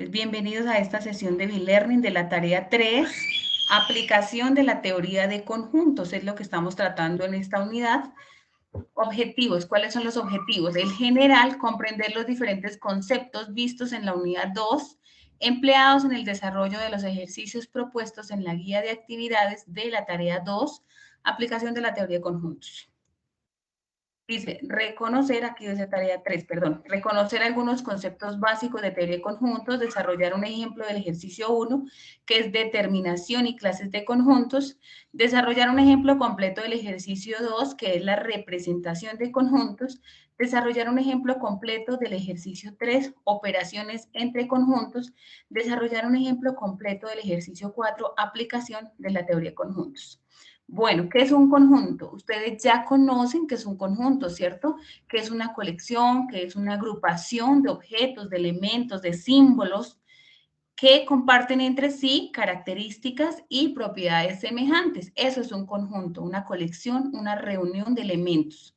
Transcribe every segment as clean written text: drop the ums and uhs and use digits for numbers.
Bienvenidos a esta sesión de B-Learning de la tarea 3, aplicación de la teoría de conjuntos, es lo que estamos tratando en esta unidad. Objetivos, ¿cuáles son los objetivos? El general, comprender los diferentes conceptos vistos en la unidad 2, empleados en el desarrollo de los ejercicios propuestos en la guía de actividades de la tarea 2, aplicación de la teoría de conjuntos. Dice, reconocer, aquí dice tarea 3, perdón, reconocer algunos conceptos básicos de teoría de conjuntos, desarrollar un ejemplo del ejercicio 1, que es determinación y clases de conjuntos, desarrollar un ejemplo completo del ejercicio 2, que es la representación de conjuntos, desarrollar un ejemplo completo del ejercicio 3, operaciones entre conjuntos, desarrollar un ejemplo completo del ejercicio 4, aplicación de la teoría de conjuntos. Bueno, ¿qué es un conjunto? Ustedes ya conocen que es un conjunto, ¿cierto? Que es una colección, que es una agrupación de objetos, de elementos, de símbolos que comparten entre sí características y propiedades semejantes. Eso es un conjunto, una colección, una reunión de elementos.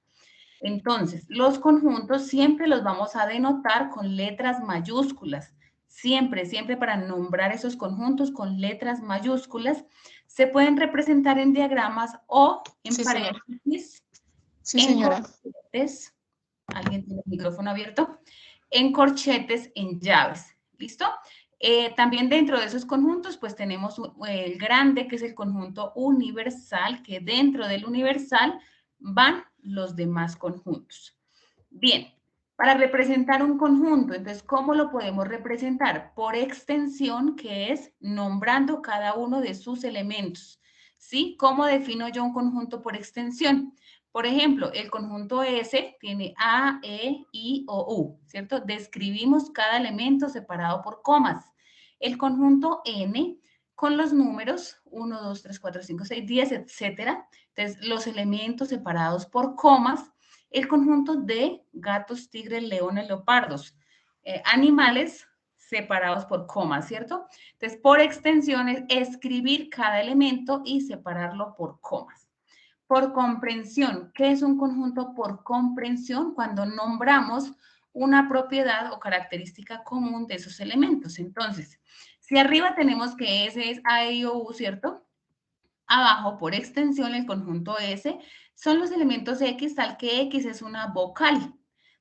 Entonces, los conjuntos siempre los vamos a denotar con letras mayúsculas. Siempre, siempre para nombrar esos conjuntos con letras mayúsculas. Se pueden representar en diagramas o en Sí, señora. paréntesis, Sí, en señora. corchetes. ¿Alguien tiene el micrófono abierto? En corchetes, en llaves. ¿Listo? También dentro de esos conjuntos, pues tenemos el grande, que es el conjunto universal, que dentro del universal van los demás conjuntos. Bien, para representar un conjunto, entonces, ¿cómo lo podemos representar? Por extensión, que es nombrando cada uno de sus elementos. ¿Sí? ¿Cómo defino yo un conjunto por extensión? Por ejemplo, el conjunto S tiene A, E, I o U, ¿cierto? Describimos cada elemento separado por comas. El conjunto N con los números 1, 2, 3, 4, 5, 6, 10, etcétera. Entonces, los elementos separados por comas. El conjunto de gatos, tigres, leones, leopardos. Animales separados por comas, ¿cierto? Entonces, por extensión es escribir cada elemento y separarlo por comas. Por comprensión, ¿qué es un conjunto por comprensión? Cuando nombramos una propiedad o característica común de esos elementos. Entonces, si arriba tenemos que S es A, E, I, O, U, ¿cierto? Abajo, por extensión, el conjunto S son los elementos X, tal que X es una vocal.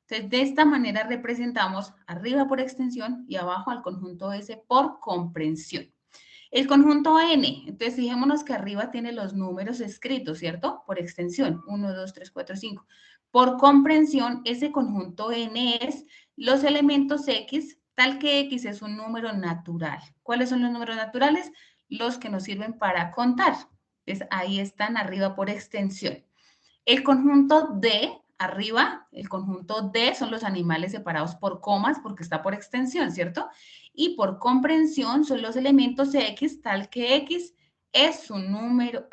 Entonces, de esta manera representamos arriba por extensión y abajo al conjunto S por comprensión. El conjunto N, entonces fijémonos que arriba tiene los números escritos, ¿cierto? Por extensión, 1, 2, 3, 4, 5. Por comprensión, ese conjunto N es los elementos X, tal que X es un número natural. ¿Cuáles son los números naturales? Los que nos sirven para contar. Entonces, ahí están arriba por extensión. El conjunto D, arriba, el conjunto D son los animales separados por comas porque está por extensión, ¿cierto? Y por comprensión son los elementos X, tal que X es un número,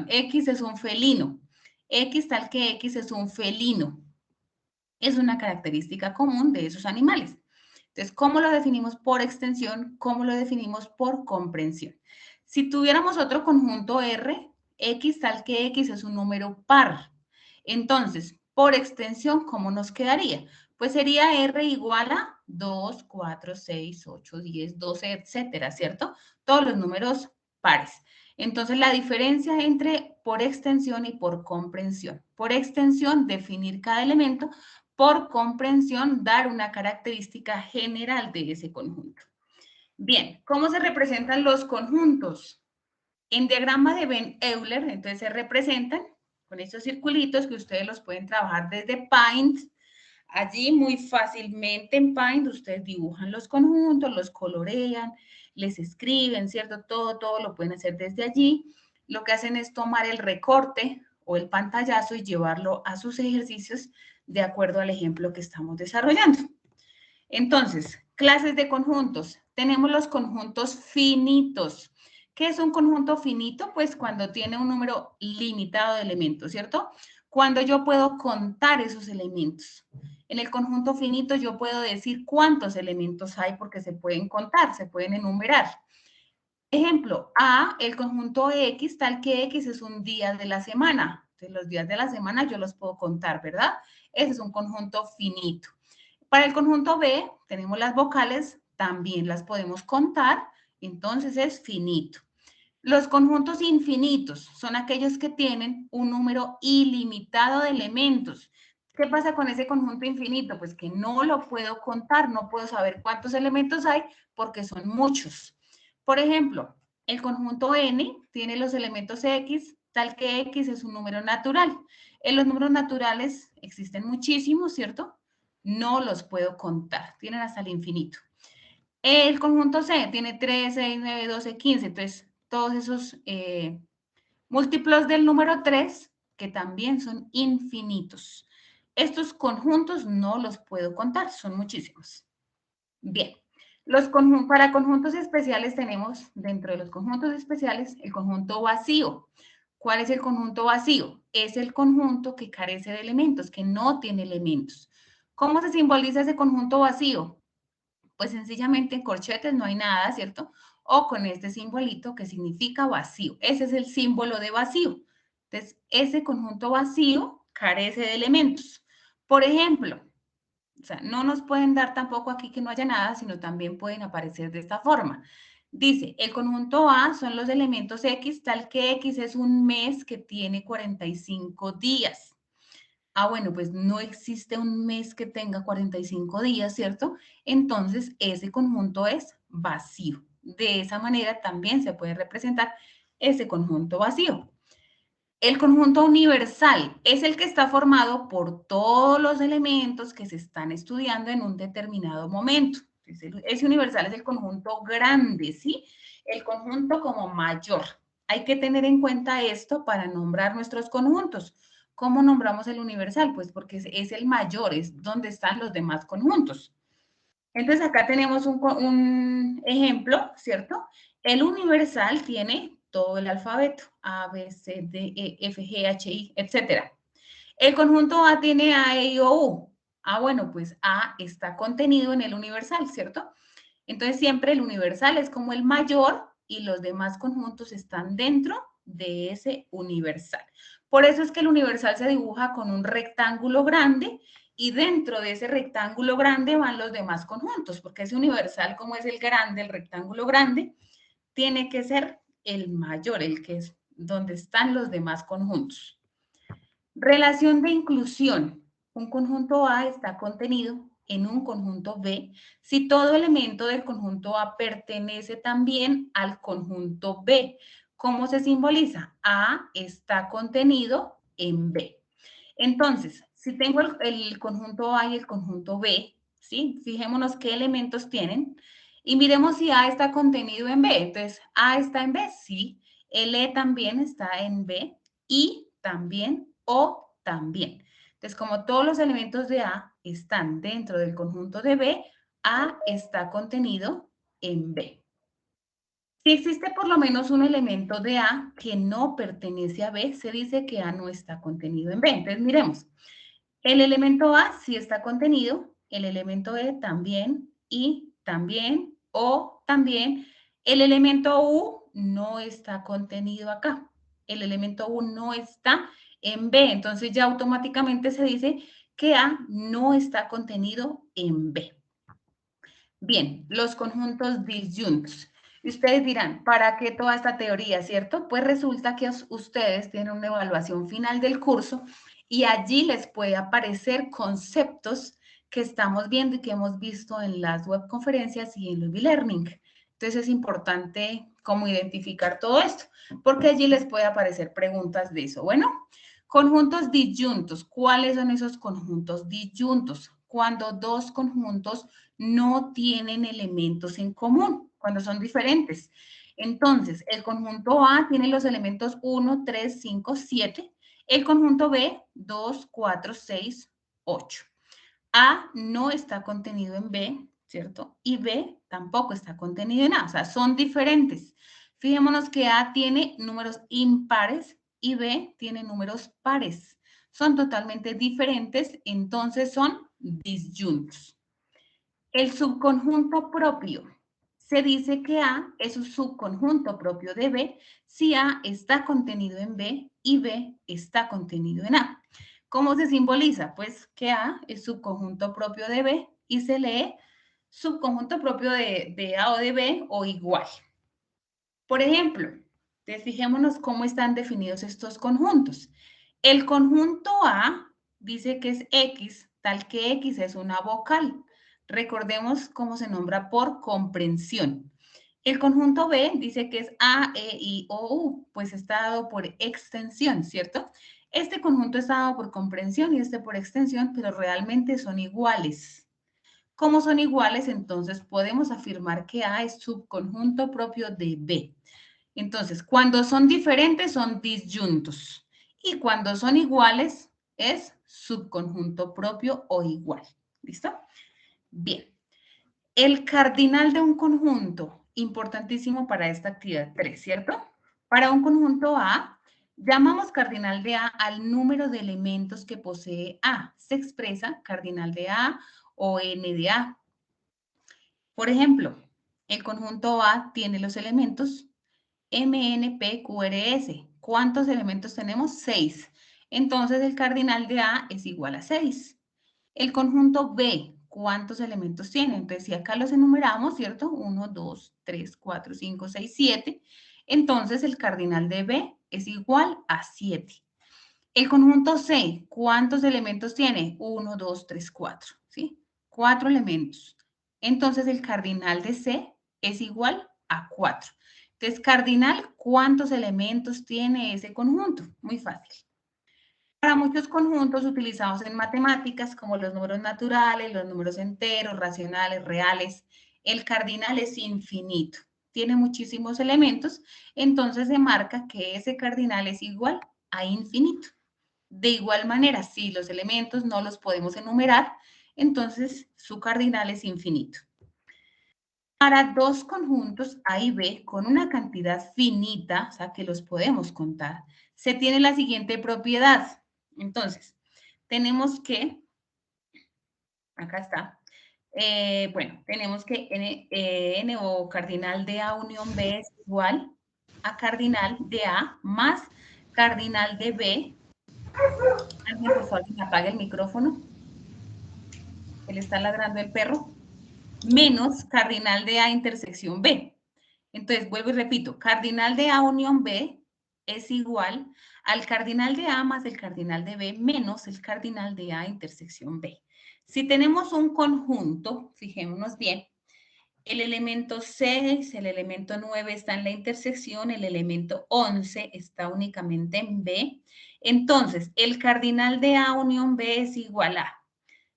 X es un felino. X tal que X es un felino. Es una característica común de esos animales. Entonces, ¿cómo lo definimos por extensión? ¿Cómo lo definimos por comprensión? Si tuviéramos otro conjunto R, X tal que X es un número par. Entonces, por extensión, ¿cómo nos quedaría? Pues sería R igual a 2, 4, 6, 8, 10, 12, etcétera, ¿cierto? Todos los números pares. Entonces, la diferencia entre por extensión y por comprensión. Por extensión, definir cada elemento. Por comprensión, dar una característica general de ese conjunto. Bien, ¿cómo se representan los conjuntos? En diagrama de Venn-Euler, entonces se representan con estos circulitos que ustedes los pueden trabajar desde Paint. Allí muy fácilmente en Paint ustedes dibujan los conjuntos, los colorean, les escriben, ¿cierto? Todo lo pueden hacer desde allí. Lo que hacen es tomar el recorte o el pantallazo y llevarlo a sus ejercicios de acuerdo al ejemplo que estamos desarrollando. Entonces, clases de conjuntos. Tenemos los conjuntos finitos. ¿Qué es un conjunto finito? Pues cuando tiene un número limitado de elementos, ¿cierto? Cuando yo puedo contar esos elementos. En el conjunto finito yo puedo decir cuántos elementos hay porque se pueden contar, se pueden enumerar. Ejemplo, A, el conjunto X, tal que X es un día de la semana. Entonces, los días de la semana yo los puedo contar, ¿verdad? Ese es un conjunto finito. Para el conjunto B tenemos las vocales también las podemos contar, entonces es finito. Los conjuntos infinitos son aquellos que tienen un número ilimitado de elementos. ¿Qué pasa con ese conjunto infinito? Pues que no lo puedo contar, no puedo saber cuántos elementos hay porque son muchos. Por ejemplo, el conjunto n tiene los elementos x, tal que x es un número natural. En los números naturales existen muchísimos, ¿cierto? No los puedo contar, tienen hasta el infinito. El conjunto C tiene 3, 6, 9, 12, 15. Entonces, todos esos múltiplos del número 3, que también son infinitos. Estos conjuntos no los puedo contar, son muchísimos. Bien, para conjuntos especiales tenemos, dentro de los conjuntos especiales, el conjunto vacío. ¿Cuál es el conjunto vacío? Es el conjunto que carece de elementos, que no tiene elementos. ¿Cómo se simboliza ese conjunto vacío? Pues sencillamente en corchetes no hay nada, ¿cierto? O con este simbolito que significa vacío. Ese es el símbolo de vacío. Entonces, ese conjunto vacío carece de elementos. Por ejemplo, o sea, no nos pueden dar tampoco aquí que no haya nada, sino también pueden aparecer de esta forma. Dice, el conjunto A son los elementos X, tal que X es un mes que tiene 45 días. Ah, bueno, pues no existe un mes que tenga 45 días, ¿cierto? Entonces, ese conjunto es vacío. De esa manera también se puede representar ese conjunto vacío. El conjunto universal es el que está formado por todos los elementos que se están estudiando en un determinado momento. Ese universal es el conjunto grande, ¿sí? El conjunto como mayor. Hay que tener en cuenta esto para nombrar nuestros conjuntos. ¿Cómo nombramos el universal? Pues porque es el mayor, es donde están los demás conjuntos. Entonces acá tenemos un ejemplo, ¿cierto? El universal tiene todo el alfabeto, A, B, C, D, E, F, G, H, I, etc. El conjunto A tiene A, E, I, O, U. Ah, bueno, pues A está contenido en el universal, ¿cierto? Entonces siempre el universal es como el mayor y los demás conjuntos están dentro de ese universal. Por eso es que el universal se dibuja con un rectángulo grande y dentro de ese rectángulo grande van los demás conjuntos, porque ese universal, como es el grande, el rectángulo grande, tiene que ser el mayor, el que es donde están los demás conjuntos. Relación de inclusión. Un conjunto A está contenido en un conjunto B si todo elemento del conjunto A pertenece también al conjunto B. ¿Cómo se simboliza? A está contenido en B. Entonces, si tengo el conjunto A y el conjunto B, ¿sí? Fijémonos qué elementos tienen y miremos si A está contenido en B. Entonces, A está en B, sí. El E también está en B, I también, O también. Entonces, como todos los elementos de A están dentro del conjunto de B, A está contenido en B. Si existe por lo menos un elemento de A que no pertenece a B, se dice que A no está contenido en B. Entonces, miremos. El elemento A sí está contenido, el elemento E también, I también, O también. El elemento U no está contenido acá. El elemento U no está en B. Entonces ya automáticamente se dice que A no está contenido en B. Bien, los conjuntos disyuntos. Y ustedes dirán, ¿para qué toda esta teoría, cierto? Pues resulta que ustedes tienen una evaluación final del curso y allí les puede aparecer conceptos que estamos viendo y que hemos visto en las webconferencias y en los e-learning. Entonces es importante cómo identificar todo esto, porque allí les puede aparecer preguntas de eso. Bueno, conjuntos disyuntos. ¿Cuáles son esos conjuntos disyuntos? Cuando dos conjuntos no tienen elementos en común, cuando son diferentes. Entonces, el conjunto A tiene los elementos 1, 3, 5, 7. El conjunto B, 2, 4, 6, 8. A no está contenido en B, ¿cierto? Y B tampoco está contenido en A, o sea, son diferentes. Fijémonos que A tiene números impares y B tiene números pares. Son totalmente diferentes, entonces son disyuntos. El subconjunto propio. Se dice que A es un subconjunto propio de B si A está contenido en B y B está contenido en A. ¿Cómo se simboliza? Pues que A es subconjunto propio de B y se lee subconjunto propio de A o de B o igual. Por ejemplo, fijémonos cómo están definidos estos conjuntos. El conjunto A dice que es X, tal que X es una vocal. Recordemos cómo se nombra por comprensión. El conjunto B dice que es A, E, I, O, U, pues está dado por extensión, ¿cierto? Este conjunto está dado por comprensión y este por extensión, pero realmente son iguales. Como son iguales, entonces podemos afirmar que A es subconjunto propio de B. Entonces, cuando son diferentes son disyuntos y cuando son iguales es subconjunto propio o igual. ¿Listo? Bien. El cardinal de un conjunto, importantísimo para esta actividad 3, ¿cierto? Para un conjunto A, llamamos cardinal de A al número de elementos que posee A. Se expresa cardinal de A o N de A. Por ejemplo, el conjunto A tiene los elementos M, N, P, Q, R, S. ¿Cuántos elementos tenemos? 6. Entonces, el cardinal de A es igual a 6. El conjunto B, ¿cuántos elementos tiene? Entonces, si acá los enumeramos, ¿cierto? 1, 2, 3, 4, 5, 6, 7. Entonces, el cardinal de B es igual a 7. El conjunto C, ¿cuántos elementos tiene? 1, 2, 3, 4, ¿sí? 4 elementos. Entonces, el cardinal de C es igual a 4. Entonces, cardinal, ¿cuántos elementos tiene ese conjunto? Muy fácil. Para muchos conjuntos utilizados en matemáticas, como los números naturales, los números enteros, racionales, reales, el cardinal es infinito. Tiene muchísimos elementos, entonces se marca que ese cardinal es igual a infinito. De igual manera, si los elementos no los podemos enumerar, entonces su cardinal es infinito. Para dos conjuntos A y B con una cantidad finita, o sea que los podemos contar, se tiene la siguiente propiedad. Entonces, tenemos que, acá está, bueno, tenemos que N o cardinal de A unión B es igual a cardinal de A más cardinal de B. Alguien, por favor, que me apague el micrófono. Que le está ladrando el perro. Menos cardinal de A intersección B. Entonces, vuelvo y repito, cardinal de A unión B es igual al cardinal de A más el cardinal de B menos el cardinal de A intersección B. Si tenemos un conjunto, fijémonos bien, el elemento 6, el elemento 9 está en la intersección, el elemento 11 está únicamente en B. Entonces, el cardinal de A unión B es igual a,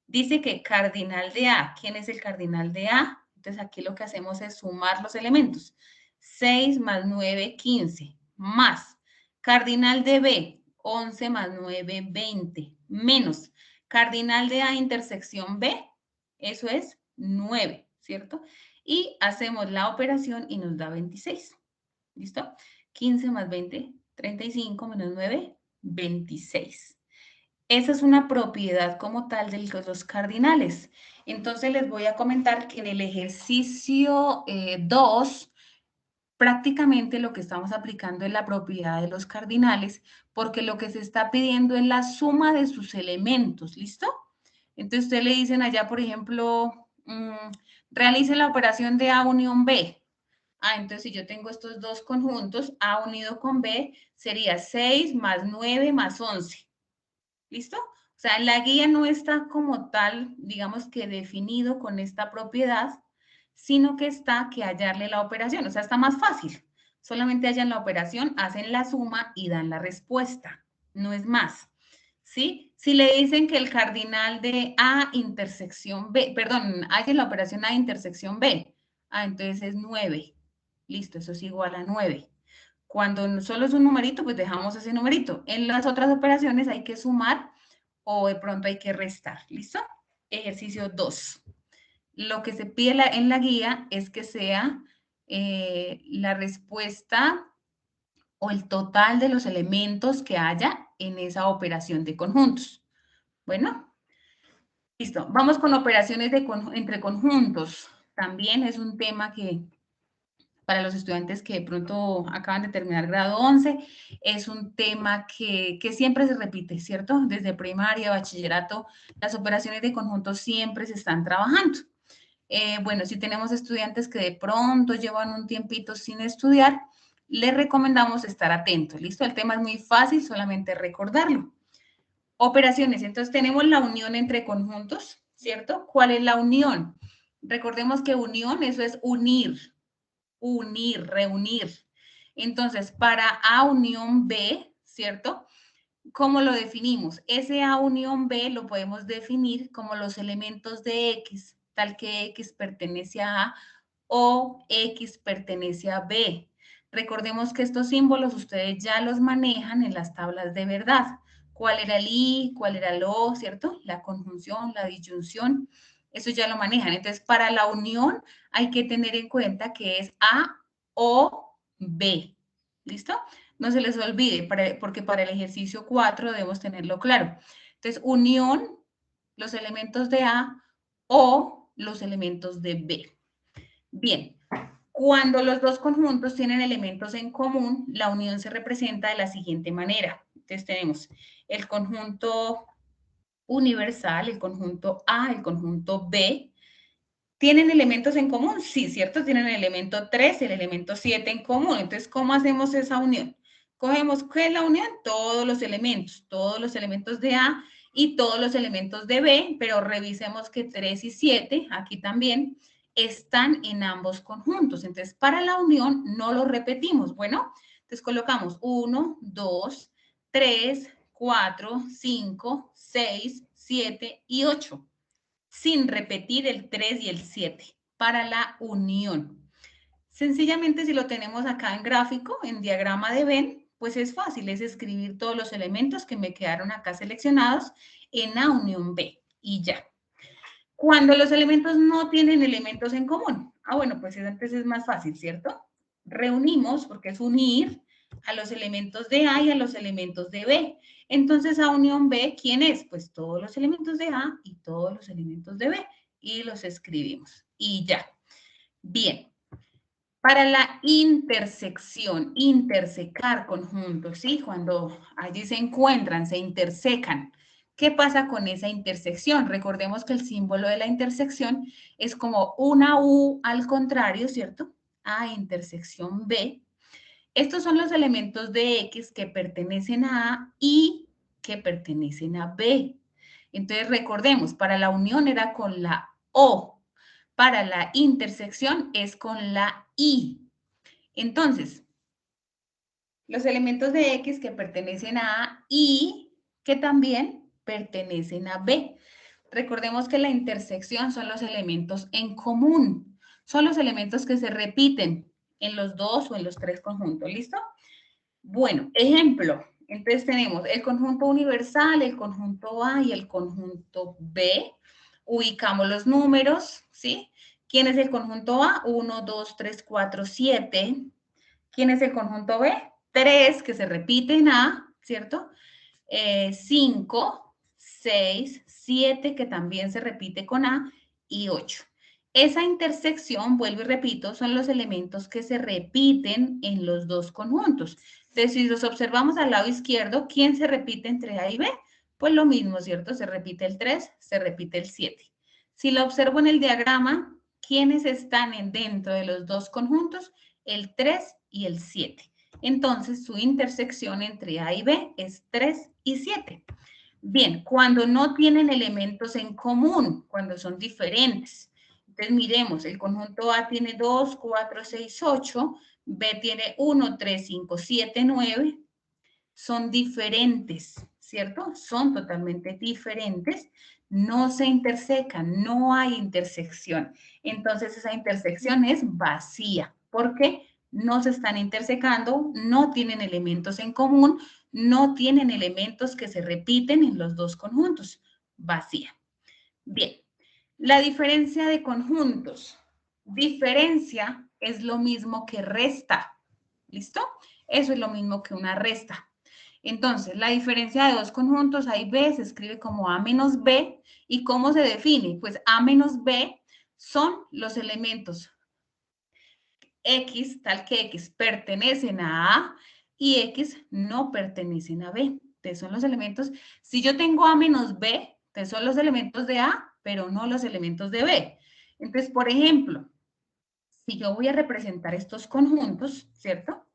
dice que cardinal de A, ¿quién es el cardinal de A? Entonces, aquí lo que hacemos es sumar los elementos. 6 más 9, 15, más cardinal de B, 11 más 9, 20, menos cardinal de A intersección B, eso es 9, ¿cierto? Y hacemos la operación y nos da 26. ¿Listo? 15 más 20, 35 menos 9, 26. Esa es una propiedad como tal de los cardinales. Entonces les voy a comentar que en el ejercicio 2, prácticamente lo que estamos aplicando es la propiedad de los cardinales, porque lo que se está pidiendo es la suma de sus elementos, ¿listo? Entonces, ustedes le dicen allá, por ejemplo, realice la operación de A unión B. Entonces, si yo tengo estos dos conjuntos, A unido con B, sería 6 más 9 más 11. ¿Listo? O sea, la guía no está como tal, digamos que definido con esta propiedad, sino que está que hallarle la operación. O sea, está más fácil. Solamente hallan la operación, hacen la suma y dan la respuesta. No es más. ¿Sí? Si le dicen que el cardinal de A intersección B, perdón, hallen la operación A intersección B. Entonces es 9. Listo, eso es igual a 9. Cuando solo es un numerito, pues dejamos ese numerito. En las otras operaciones hay que sumar o de pronto hay que restar. ¿Listo? Ejercicio 2. Lo que se pide en la guía es que sea la respuesta o el total de los elementos que haya en esa operación de conjuntos. Bueno, listo. Vamos con operaciones entre conjuntos. También es un tema que para los estudiantes que de pronto acaban de terminar grado 11, es un tema que siempre se repite, ¿cierto? Desde primaria, bachillerato, las operaciones de conjunto siempre se están trabajando. Bueno, si tenemos estudiantes que de pronto llevan un tiempito sin estudiar, les recomendamos estar atentos, ¿listo? El tema es muy fácil, solamente recordarlo. Operaciones, entonces tenemos la unión entre conjuntos, ¿cierto? ¿Cuál es la unión? Recordemos que unión, eso es unir, reunir. Entonces, para A unión B, ¿cierto? ¿Cómo lo definimos? Ese A unión B lo podemos definir como los elementos de X, tal que X pertenece a A o X pertenece a B. Recordemos que estos símbolos ustedes ya los manejan en las tablas de verdad. ¿Cuál era el I? ¿Cuál era el O? ¿Cierto? La conjunción, la disyunción, eso ya lo manejan. Entonces, para la unión hay que tener en cuenta que es A o B. ¿Listo? No se les olvide, porque para el ejercicio 4 debemos tenerlo claro. Entonces, unión, los elementos de A o los elementos de B. Bien, cuando los dos conjuntos tienen elementos en común, la unión se representa de la siguiente manera. Entonces tenemos el conjunto universal, el conjunto A, el conjunto B. ¿Tienen elementos en común? Sí, ¿cierto? Tienen el elemento 3, el elemento 7 en común. Entonces, ¿cómo hacemos esa unión? Cogemos, ¿qué es la unión? Todos los elementos de A y todos los elementos de B, pero revisemos que 3 y 7, aquí también, están en ambos conjuntos. Entonces, para la unión no lo repetimos. Bueno, entonces colocamos 1, 2, 3, 4, 5, 6, 7 y 8 sin repetir el 3 y el 7 para la unión. Sencillamente, si lo tenemos acá en gráfico, en diagrama de Venn, pues es fácil, es escribir todos los elementos que me quedaron acá seleccionados en A unión B y ya. Cuando los elementos no tienen elementos en común. Bueno, pues entonces es más fácil, ¿cierto? Reunimos, porque es unir a los elementos de A y a los elementos de B. Entonces, A unión B, ¿quién es? Pues todos los elementos de A y todos los elementos de B. Y los escribimos. Y ya. Bien. Para la intersección, intersecar conjuntos, ¿sí? Cuando allí se encuentran, se intersecan. ¿Qué pasa con esa intersección? Recordemos que el símbolo de la intersección es como una U al contrario, ¿cierto? A intersección B. Estos son los elementos de X que pertenecen a A y que pertenecen a B. Entonces, recordemos, para la unión era con la O, para la intersección es con la I. Entonces, los elementos de X que pertenecen a A y que también pertenecen a B. Recordemos que la intersección son los elementos en común, son los elementos que se repiten en los dos o en los tres conjuntos, ¿listo? Bueno, ejemplo, entonces tenemos el conjunto universal, el conjunto A y el conjunto B. Ubicamos los números, ¿sí? ¿Quién es el conjunto A? 1, 2, 3, 4, 7. ¿Quién es el conjunto B? 3, que se repite en A, ¿cierto? 5, 6, 7, que también se repite con A, y 8. Esa intersección, vuelvo y repito, son los elementos que se repiten en los dos conjuntos. Entonces, si los observamos al lado izquierdo, ¿quién se repite entre A y B? Pues lo mismo, ¿cierto? Se repite el 3, se repite el 7. Si lo observo en el diagrama, ¿quiénes están dentro de los dos conjuntos? El 3 y el 7. Entonces, su intersección entre A y B es 3 y 7. Bien, cuando no tienen elementos en común, cuando son diferentes. Entonces, miremos, el conjunto A tiene 2, 4, 6, 8, B tiene 1, 3, 5, 7, 9. Son diferentes, ¿cierto? Son totalmente diferentes. No se intersecan, no hay intersección. Entonces, esa intersección es vacía. ¿Por qué? No se están intersecando, no tienen elementos en común, no tienen elementos que se repiten en los dos conjuntos. Vacía. Bien, la diferencia de conjuntos. Diferencia es lo mismo que resta. ¿Listo? Eso es lo mismo que una resta. Entonces, la diferencia de dos conjuntos, A y B, se escribe como A menos B. ¿Y cómo se define? Pues A menos B son los elementos X, tal que X pertenecen a A y X no pertenecen a B. Entonces son los elementos, si yo tengo A menos B, entonces son los elementos de A, pero no los elementos de B. Entonces, por ejemplo, si yo voy a representar estos conjuntos, ¿cierto?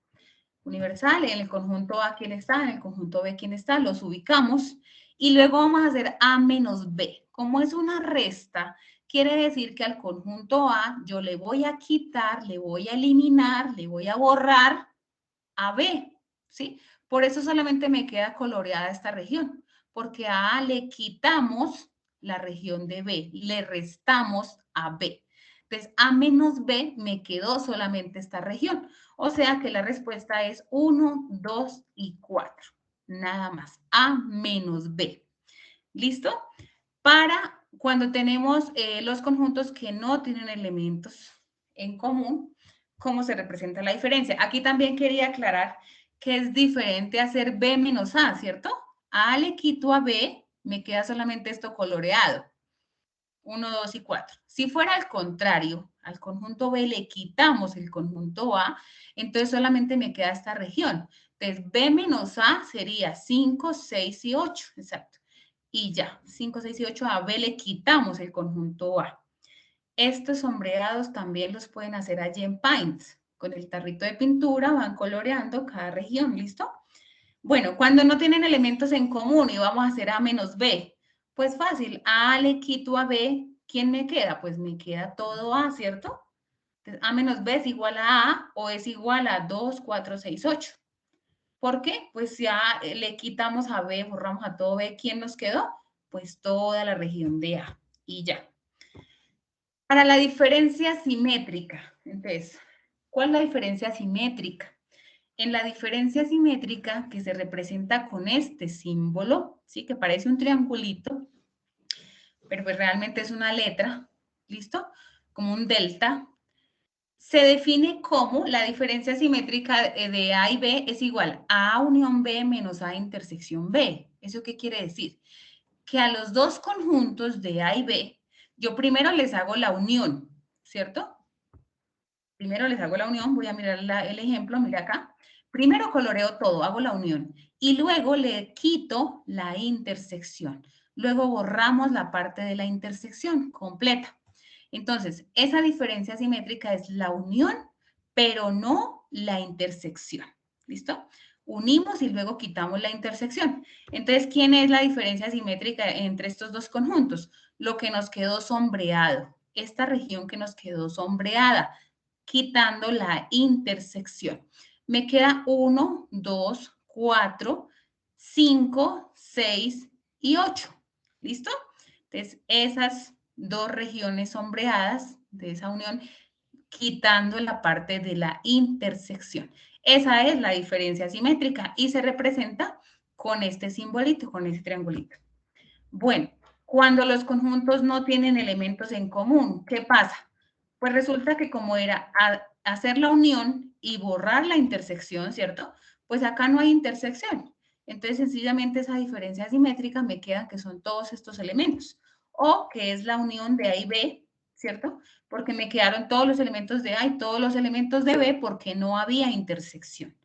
Universal, en el conjunto A, ¿quién está? En el conjunto B, ¿quién está? Los ubicamos y luego vamos a hacer A menos B. Como es una resta, quiere decir que al conjunto A yo le voy a quitar, le voy a eliminar, le voy a borrar a B, ¿sí? Por eso solamente me queda coloreada esta región, porque a le quitamos la región de B, le restamos a B. Entonces, A menos B me quedó solamente esta región. O sea que la respuesta es 1, 2 y 4. Nada más. A menos B. ¿Listo? Para cuando tenemos los conjuntos que no tienen elementos en común, ¿cómo se representa la diferencia? Aquí también quería aclarar que es diferente hacer B menos A, ¿cierto? A le quito a B, me queda solamente esto coloreado. 1, 2 y 4. Si fuera al contrario, al conjunto B le quitamos el conjunto A, entonces solamente me queda esta región. Entonces, B menos A sería 5, 6 y 8, exacto. Y ya, 5, 6 y 8, a B le quitamos el conjunto A. Estos sombreados también los pueden hacer allí en Paint. Con el tarrito de pintura van coloreando cada región, ¿listo? Bueno, cuando no tienen elementos en común y vamos a hacer A menos B, pues fácil, A le quito a B, ¿quién me queda? Pues me queda todo A, ¿cierto? Entonces, A menos B es igual a A o es igual a 2, 4, 6, 8. ¿Por qué? Pues ya le quitamos a B, borramos a todo B, ¿quién nos quedó? Pues toda la región de A y ya. Para la diferencia simétrica, entonces, ¿cuál es la diferencia simétrica? En la diferencia simétrica que se representa con este símbolo, ¿sí? Que parece un triangulito, pero pues realmente es una letra, ¿listo? Como un delta. Se define como la diferencia simétrica de A y B es igual a unión B menos A intersección B. ¿Eso qué quiere decir? Que a los dos conjuntos de A y B, yo primero les hago la unión, ¿cierto? Primero les hago la unión, voy a mirar el ejemplo, mira acá. Primero coloreo todo, hago la unión y luego le quito la intersección. Luego borramos la parte de la intersección completa. Entonces, esa diferencia simétrica es la unión, pero no la intersección. ¿Listo? Unimos y luego quitamos la intersección. Entonces, ¿quién es la diferencia simétrica entre estos dos conjuntos? Lo que nos quedó sombreado. Esta región que nos quedó sombreada quitando la intersección. Me queda 1, 2, 4, 5, 6 y 8. ¿Listo? Entonces, esas dos regiones sombreadas de esa unión, quitando la parte de la intersección. Esa es la diferencia simétrica y se representa con este simbolito, con este triangulito. Bueno, cuando los conjuntos no tienen elementos en común, ¿qué pasa? Pues resulta que como era hacer la unión y borrar la intersección, ¿cierto? Pues acá no hay intersección. Entonces, sencillamente esa diferencia simétrica me queda que son todos estos elementos. O que es la unión de A y B, ¿cierto? Porque me quedaron todos los elementos de A y todos los elementos de B porque no había intersección.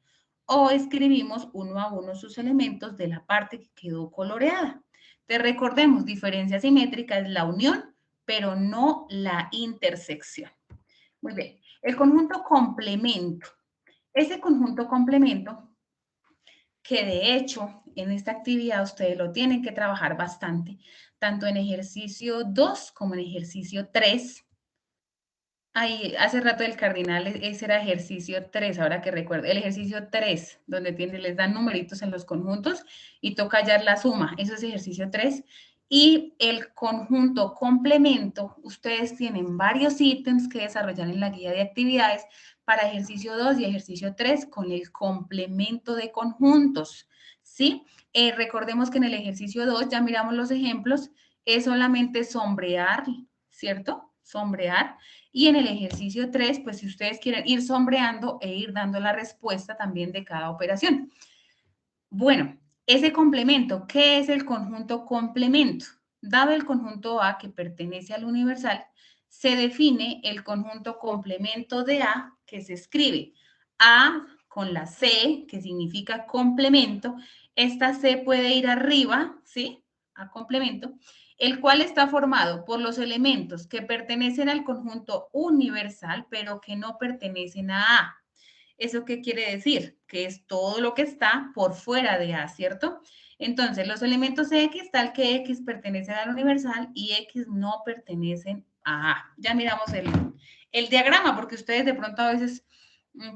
O escribimos uno a uno sus elementos de la parte que quedó coloreada. Te recordemos, diferencia simétrica es la unión, pero no la intersección. Muy bien. El conjunto complemento. Ese conjunto complemento, que de hecho en esta actividad ustedes lo tienen que trabajar bastante, tanto en ejercicio 2 como en ejercicio 3. Ahí, hace rato el cardinal, ese era ejercicio 3, ahora que recuerdo, el ejercicio 3, donde les dan numeritos en los conjuntos y toca hallar la suma, eso es ejercicio 3. Y el conjunto complemento, ustedes tienen varios ítems que desarrollar en la guía de actividades para ejercicio 2 y ejercicio 3 con el complemento de conjuntos, ¿sí? Recordemos que en el ejercicio 2, ya miramos los ejemplos, es solamente sombrear, ¿cierto? Sombrear. Y en el ejercicio 3, pues si ustedes quieren ir sombreando e ir dando la respuesta también de cada operación. Bueno, ese complemento, ¿qué es el conjunto complemento? Dado el conjunto A que pertenece al universal, se define el conjunto complemento de A que se escribe A con la C, que significa complemento. Esta C puede ir arriba, ¿sí? A complemento. el cual está formado por los elementos que pertenecen al conjunto universal, pero que no pertenecen a A. ¿Eso qué quiere decir? Que es todo lo que está por fuera de A, ¿cierto? Entonces, los elementos X, tal que X pertenece al universal y X no pertenecen a A. Ya miramos el diagrama, porque ustedes de pronto a veces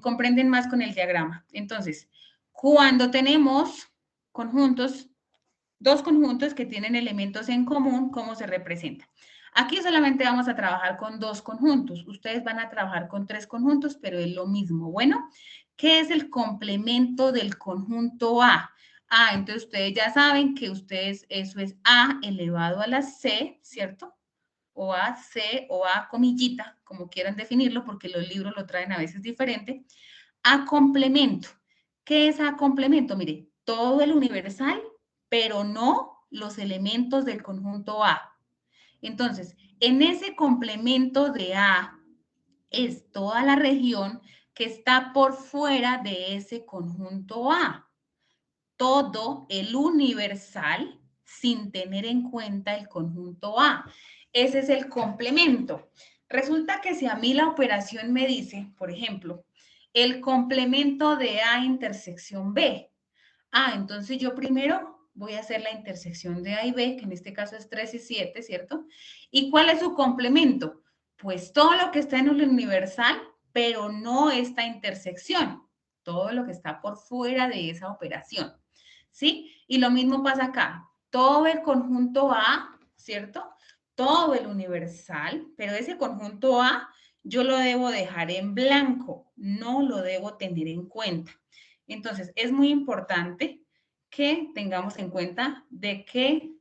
comprenden más con el diagrama. Entonces, cuando tenemos conjuntos, dos conjuntos que tienen elementos en común, ¿cómo se representa? Aquí solamente vamos a trabajar con dos conjuntos. Ustedes van a trabajar con tres conjuntos, pero es lo mismo. Bueno, ¿qué es el complemento del conjunto A? Entonces ustedes ya saben que ustedes, eso es A elevado a la C, ¿cierto? O A, C, o A comillita, como quieran definirlo, porque los libros lo traen a veces diferente. A complemento. ¿Qué es A complemento? Mire, todo el universal, pero no los elementos del conjunto A. Entonces, en ese complemento de A es toda la región que está por fuera de ese conjunto A. Todo el universal sin tener en cuenta el conjunto A. Ese es el complemento. Resulta que si a mí la operación me dice, por ejemplo, el complemento de A intersección B. Entonces yo primero voy a hacer la intersección de A y B, que en este caso es 3 y 7, ¿cierto? ¿Y cuál es su complemento? Pues todo lo que está en el universal, pero no esta intersección. Todo lo que está por fuera de esa operación, ¿sí? Y lo mismo pasa acá. Todo el conjunto A, ¿cierto? Todo el universal, pero ese conjunto A yo lo debo dejar en blanco, no lo debo tener en cuenta. Entonces, es muy importante que tengamos en cuenta de qué,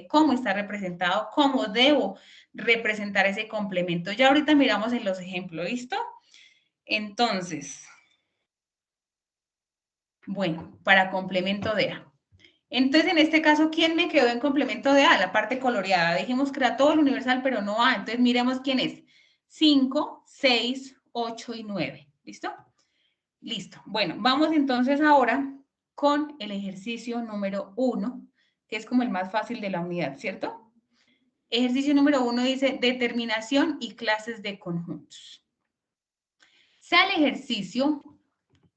cómo está representado, cómo debo representar ese complemento. Ya ahorita miramos en los ejemplos, ¿listo? Entonces, bueno, para complemento de A. Entonces, en este caso, ¿quién me quedó en complemento de A? La parte coloreada. Dijimos que era todo el universal, pero no A. Entonces, miremos quién es. 5, 6, 8 y 9. ¿Listo? Listo. Bueno, vamos entonces ahora con el ejercicio número 1, que es como el más fácil de la unidad, ¿cierto? Ejercicio número 1 dice determinación y clases de conjuntos. Sea el ejercicio,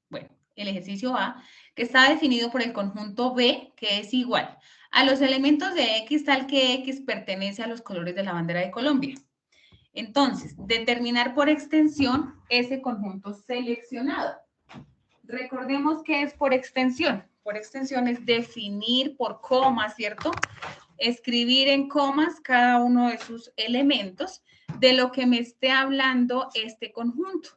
bueno, el ejercicio A, que está definido por el conjunto B, que es igual a los elementos de X tal que X pertenece a los colores de la bandera de Colombia. Entonces, determinar por extensión ese conjunto seleccionado. Recordemos que es por extensión. Por extensión es definir por comas, ¿cierto? Escribir en comas cada uno de sus elementos de lo que me esté hablando este conjunto.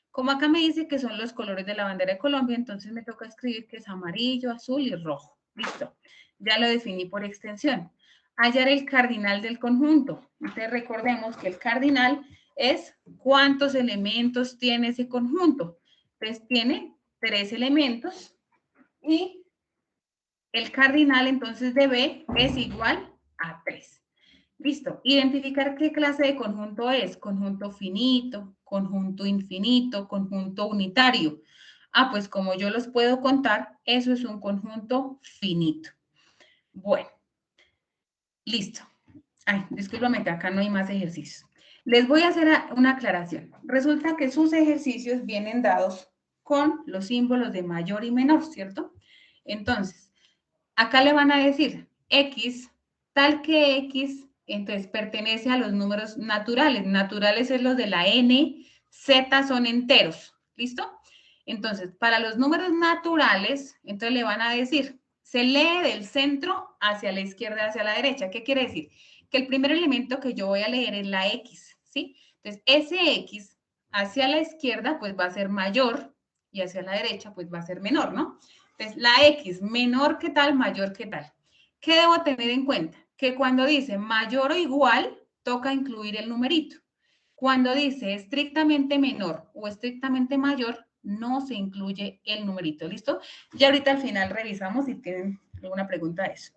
Como acá me dice que son los colores de la bandera de Colombia, entonces me toca escribir que es amarillo, azul y rojo. Listo. Ya lo definí por extensión. Hallar el cardinal del conjunto. Entonces recordemos que el cardinal es cuántos elementos tiene ese conjunto. Entonces tiene 3 elementos y el cardinal entonces de B es igual a 3. Listo. Identificar qué clase de conjunto es. Conjunto finito, conjunto infinito, conjunto unitario. Pues como yo los puedo contar, eso es un conjunto finito. Bueno, listo. Discúlpame que acá no hay más ejercicios. Les voy a hacer una aclaración. Resulta que sus ejercicios vienen dados con los símbolos de mayor y menor, ¿cierto? Entonces, acá le van a decir X, tal que X, entonces pertenece a los números naturales. Naturales es los de la N, Z son enteros, ¿listo? Entonces, para los números naturales, entonces le van a decir, se lee del centro hacia la izquierda, hacia la derecha. ¿Qué quiere decir? Que el primer elemento que yo voy a leer es la X, ¿sí? Entonces, ese X hacia la izquierda, pues va a ser mayor y hacia la derecha, pues va a ser menor, ¿no? Entonces, la X, menor que tal, mayor que tal. ¿Qué debo tener en cuenta? Que cuando dice mayor o igual, toca incluir el numerito. Cuando dice estrictamente menor o estrictamente mayor, no se incluye el numerito, ¿listo? Y ahorita al final revisamos si tienen alguna pregunta de eso.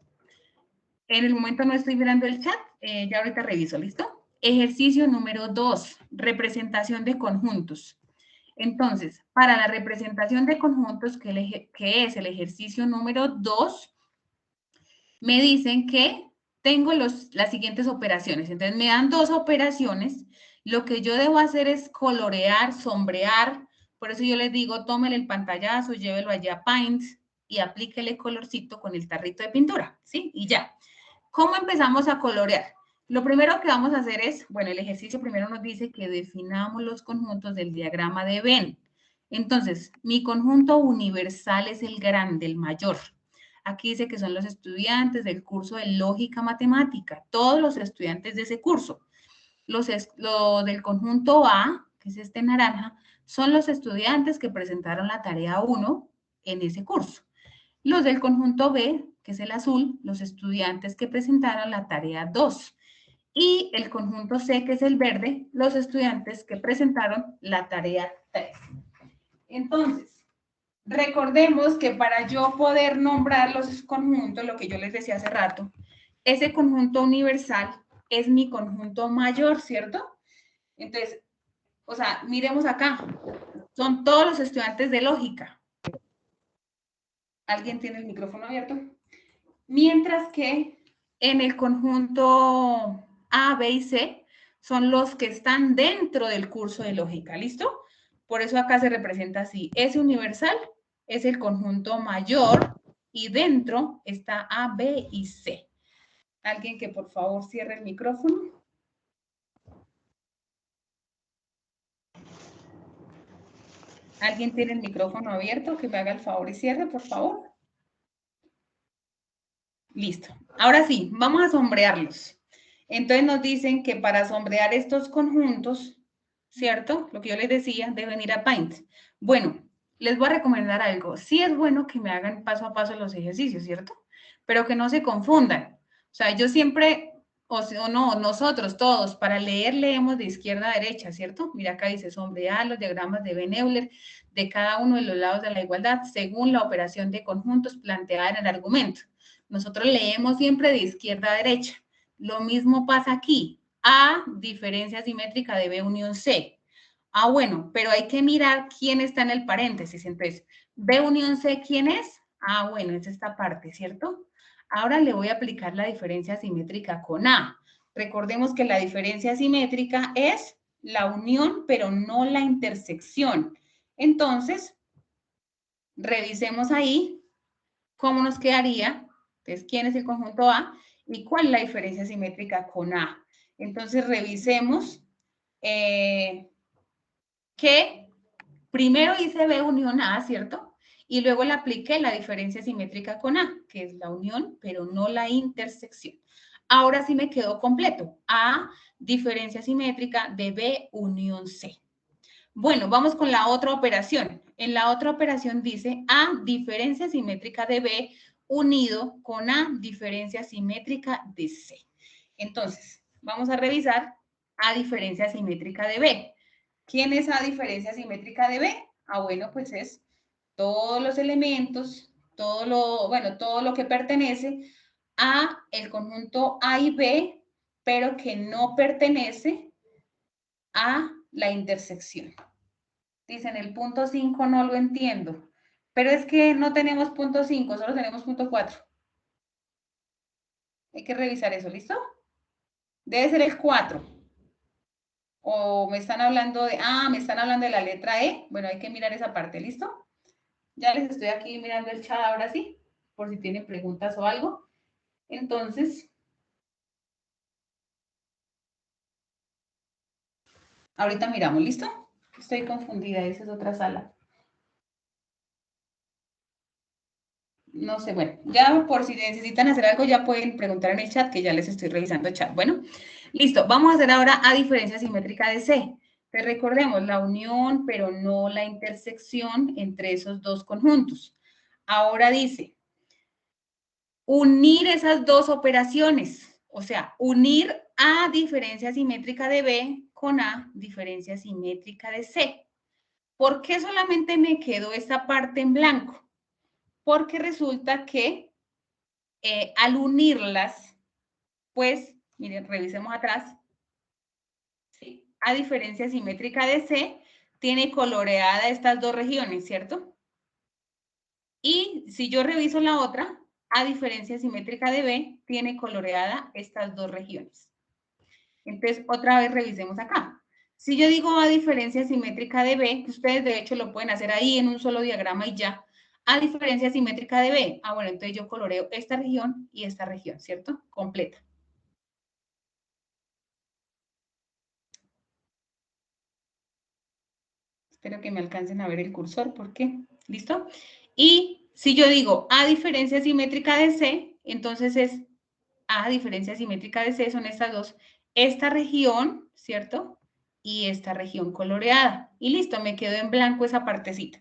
En el momento no estoy mirando el chat, ya ahorita reviso, ¿listo? Ejercicio número 2, representación de conjuntos. Entonces, para la representación de conjuntos, que es el ejercicio número 2, me dicen que tengo las siguientes operaciones. Entonces, me dan dos operaciones. Lo que yo debo hacer es colorear, sombrear. Por eso yo les digo, tómele el pantallazo, llévelo allá a Paint y aplíquele colorcito con el tarrito de pintura, ¿sí? Y ya. ¿Cómo empezamos a colorear? Lo primero que vamos a hacer es, bueno, el ejercicio primero nos dice que definamos los conjuntos del diagrama de Venn. Entonces, mi conjunto universal es el grande, el mayor. Aquí dice que son los estudiantes del curso de lógica matemática, todos los estudiantes de ese curso. Los del conjunto A, que es este naranja, son los estudiantes que presentaron la tarea 1 en ese curso. Los del conjunto B, que es el azul, los estudiantes que presentaron la tarea 2. Y el conjunto C, que es el verde, los estudiantes que presentaron la tarea 3. Entonces, recordemos que para yo poder nombrar los conjuntos, lo que yo les decía hace rato, ese conjunto universal es mi conjunto mayor, ¿cierto? Entonces, o sea, miremos acá, son todos los estudiantes de lógica. ¿Alguien tiene el micrófono abierto? Mientras que en el conjunto A, B y C son los que están dentro del curso de lógica, ¿listo? Por eso acá se representa así. S universal es el conjunto mayor y dentro está A, B y C. Alguien que por favor cierre el micrófono. ¿Alguien tiene el micrófono abierto? Que me haga el favor y cierre, por favor. Listo. Ahora sí, vamos a sombrearlos. Entonces nos dicen que para sombrear estos conjuntos, ¿cierto? Lo que yo les decía, deben ir a Paint. Bueno, les voy a recomendar algo. Sí es bueno que me hagan paso a paso los ejercicios, ¿cierto? Pero que no se confundan. O sea, yo siempre, o no, nosotros todos, para leer leemos de izquierda a derecha, ¿cierto? Mira acá dice sombrear los diagramas de Venn-Euler de cada uno de los lados de la igualdad según la operación de conjuntos planteada en el argumento. Nosotros leemos siempre de izquierda a derecha. Lo mismo pasa aquí. A, diferencia simétrica de B unión C. Ah, bueno, pero hay que mirar quién está en el paréntesis. Entonces, B unión C, ¿quién es? Ah, bueno, es esta parte, ¿cierto? Ahora le voy a aplicar la diferencia simétrica con A. Recordemos que la diferencia simétrica es la unión, pero no la intersección. Entonces, revisemos ahí cómo nos quedaría. Entonces, ¿quién es el conjunto A? ¿Y cuál es la diferencia simétrica con A? Entonces, revisemos que primero hice B unión A, ¿cierto? Y luego le apliqué la diferencia simétrica con A, que es la unión, pero no la intersección. Ahora sí me quedó completo. A, diferencia simétrica de B unión C. Bueno, vamos con la otra operación. En la otra operación dice A, diferencia simétrica de B unido con A, diferencia simétrica de C. Entonces, vamos a revisar A, diferencia simétrica de B. ¿Quién es A, diferencia simétrica de B? Ah, bueno, pues es todos los elementos, todo lo que pertenece a el conjunto A y B, pero que no pertenece a la intersección. Dicen, el punto 5 no lo entiendo. Pero es que no tenemos punto 5, solo tenemos punto 4. Hay que revisar eso, ¿listo? Debe ser el 4. O me están hablando de, me están hablando de la letra E. Bueno, hay que mirar esa parte, ¿listo? Ya les estoy aquí mirando el chat ahora sí, por si tienen preguntas o algo. Entonces, ahorita miramos, ¿listo? Estoy confundida, esa es otra sala. No sé, bueno, ya por si necesitan hacer algo, ya pueden preguntar en el chat, que ya les estoy revisando el chat. Bueno, listo, vamos a hacer ahora A, diferencia simétrica de C. Entonces, recordemos la unión, pero no la intersección entre esos dos conjuntos. Ahora dice, unir esas dos operaciones, o sea, unir A, diferencia simétrica de B con A, diferencia simétrica de C. ¿Por qué solamente me quedó esta parte en blanco? Porque resulta que al unirlas, pues, miren, revisemos atrás, ¿sí? A diferencia simétrica de C, tiene coloreada estas dos regiones, ¿cierto? Y si yo reviso la otra, A diferencia simétrica de B, tiene coloreada estas dos regiones. Entonces, otra vez revisemos acá. Si yo digo A diferencia simétrica de B, que ustedes de hecho lo pueden hacer ahí en un solo diagrama y ya, A diferencia simétrica de B. Ah, bueno, entonces yo coloreo esta región y esta región, ¿cierto? Completa. Espero que me alcancen a ver el cursor, ¿por qué? ¿Listo? Y si yo digo A diferencia simétrica de C, entonces es A diferencia simétrica de C, son estas dos. Esta región, ¿cierto? Y esta región coloreada. Y listo, me quedó en blanco esa partecita.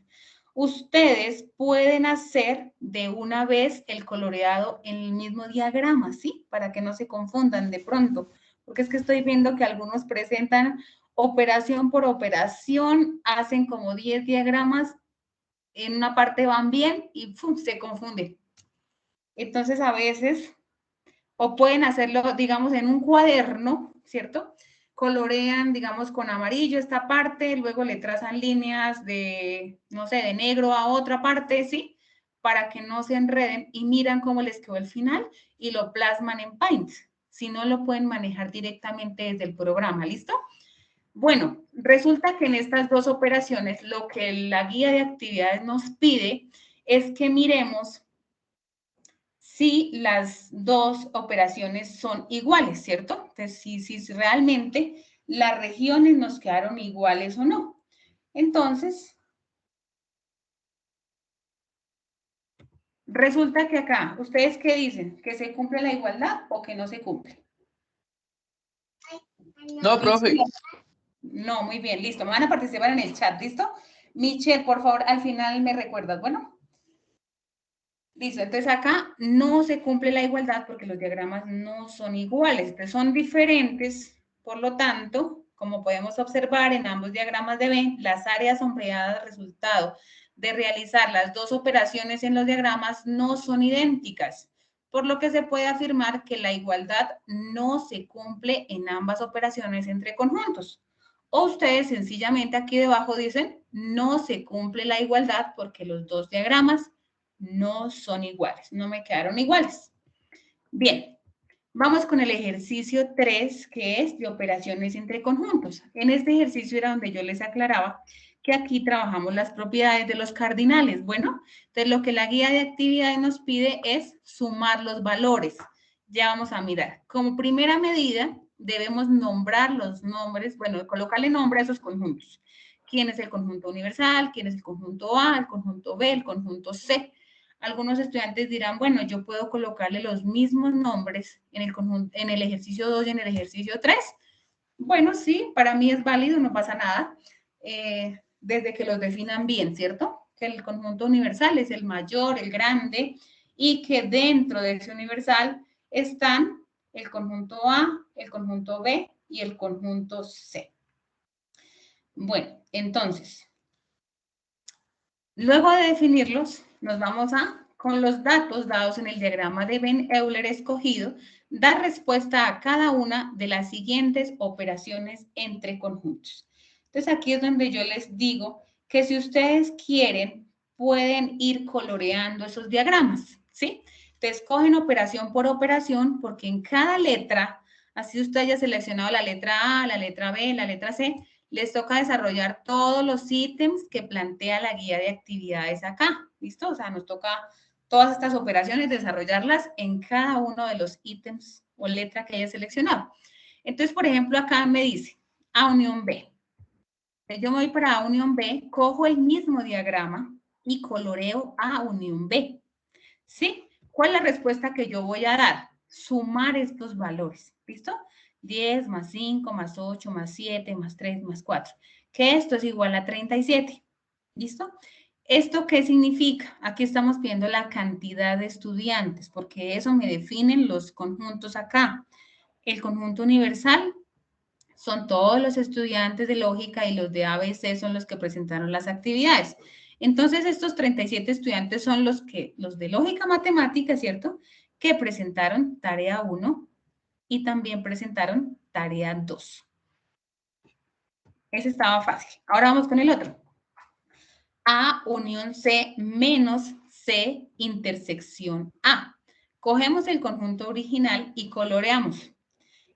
Ustedes pueden hacer de una vez el coloreado en el mismo diagrama, ¿sí? Para que no se confundan de pronto. Porque es que estoy viendo que algunos presentan operación por operación, hacen como 10 diagramas, en una parte van bien y ¡pum! Se confunde. Entonces, a veces, o pueden hacerlo, digamos, en un cuaderno, ¿cierto? Colorean, digamos, con amarillo esta parte, luego le trazan líneas de, no sé, de negro a otra parte, ¿sí? Para que no se enreden y miran cómo les quedó el final y lo plasman en Paint. Si no, lo pueden manejar directamente desde el programa, ¿listo? Bueno, resulta que en estas dos operaciones lo que la guía de actividades nos pide es que miremos si las dos operaciones son iguales, ¿cierto? Entonces, si realmente las regiones nos quedaron iguales o no. Entonces, resulta que acá, ¿ustedes qué dicen? ¿Que se cumple la igualdad o que no se cumple? No, profe. No, muy bien, listo. Me van a participar en el chat, ¿listo? Michelle, por favor, al final me recuerdas, ¿bueno? Listo, entonces acá no se cumple la igualdad porque los diagramas no son iguales, entonces son diferentes, por lo tanto, como podemos observar en ambos diagramas de Venn, las áreas sombreadas resultado de realizar las dos operaciones en los diagramas no son idénticas, por lo que se puede afirmar que la igualdad no se cumple en ambas operaciones entre conjuntos. O ustedes sencillamente aquí debajo dicen, no se cumple la igualdad porque los dos diagramas no son iguales, no me quedaron iguales. Bien, vamos con el ejercicio 3, que es de operaciones entre conjuntos. En este ejercicio era donde yo les aclaraba que aquí trabajamos las propiedades de los cardinales. Bueno, entonces lo que la guía de actividades nos pide es sumar los valores. Ya vamos a mirar. Como primera medida, debemos nombrar los nombres, bueno, colocarle nombre a esos conjuntos. ¿Quién es el conjunto universal? ¿Quién es el conjunto A? ¿El conjunto B? ¿El conjunto C? Algunos estudiantes dirán, bueno, yo puedo colocarle los mismos nombres en el ejercicio 2 y en el ejercicio 3. Bueno, sí, para mí es válido, no pasa nada, desde que los definan bien, ¿cierto? Que el conjunto universal es el mayor, el grande, y que dentro de ese universal están el conjunto A, el conjunto B y el conjunto C. Bueno, entonces, luego de definirlos, nos vamos a, con los datos dados en el diagrama de Venn-Euler escogido, dar respuesta a cada una de las siguientes operaciones entre conjuntos. Entonces, aquí es donde yo les digo que si ustedes quieren, pueden ir coloreando esos diagramas, ¿sí? Entonces, cogen operación por operación, porque en cada letra, así usted haya seleccionado la letra A, la letra B, la letra C, les toca desarrollar todos los ítems que plantea la guía de actividades acá, ¿listo? O sea, nos toca todas estas operaciones desarrollarlas en cada uno de los ítems o letra que haya seleccionado. Entonces, por ejemplo, acá me dice A unión B. Entonces, yo me voy para A unión B, cojo el mismo diagrama y coloreo A unión B. ¿Sí? ¿Cuál es la respuesta que yo voy a dar? Sumar estos valores, ¿listo? 10 más 5 más 8 más 7 más 3 más 4, que esto es igual a 37, ¿listo? ¿Esto qué significa? Aquí estamos pidiendo la cantidad de estudiantes, porque eso me definen los conjuntos acá. El conjunto universal son todos los estudiantes de lógica y los de ABC son los que presentaron las actividades. Entonces, estos 37 estudiantes son los de lógica matemática, ¿cierto? Que presentaron tarea 1 y también presentaron tarea 2. Ese estaba fácil. Ahora vamos con el otro. A unión C menos C intersección A. Cogemos el conjunto original y coloreamos.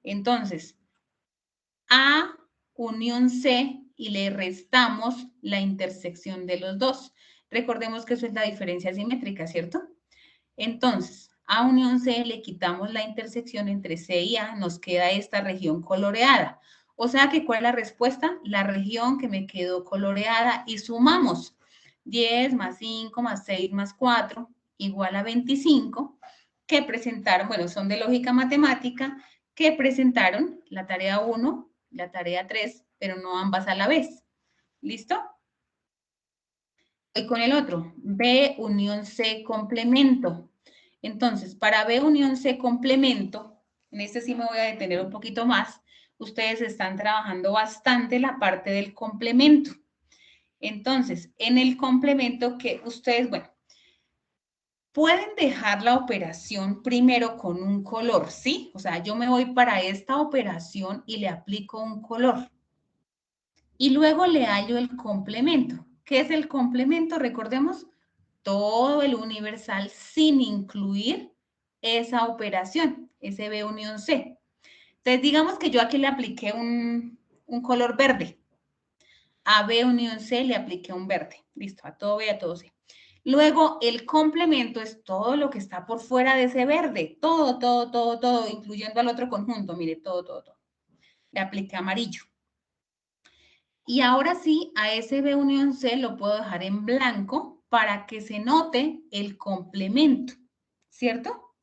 Entonces, A unión C y le restamos la intersección de los dos. Recordemos que eso es la diferencia simétrica, ¿cierto? Entonces, A unión C le quitamos la intersección entre C y A, nos queda esta región coloreada. O sea que, ¿cuál es la respuesta? La región que me quedó coloreada y sumamos 10 más 5 más 6 más 4 igual a 25 que presentaron, bueno, son de lógica matemática, que presentaron la tarea 1, la tarea 3, pero no ambas a la vez. ¿Listo? Voy con el otro, B unión C complemento. Entonces, para B unión C complemento, en este sí me voy a detener un poquito más, ustedes están trabajando bastante la parte del complemento. Entonces, en el complemento que ustedes, bueno, pueden dejar la operación primero con un color, ¿sí? O sea, yo me voy para esta operación y le aplico un color. Y luego le hallo el complemento. ¿Qué es el complemento? Recordemos, todo el universal sin incluir esa operación, ese B unión C. Entonces, digamos que yo aquí le apliqué un color verde. A B unión C le apliqué un verde. Listo, a todo B y a todo C. Luego, el complemento es todo lo que está por fuera de ese verde. Todo, todo, todo, todo, incluyendo al otro conjunto. Mire, todo, todo, todo. Le apliqué amarillo. Y ahora sí, a ese B unión C lo puedo dejar en blanco para que se note el complemento, ¿cierto?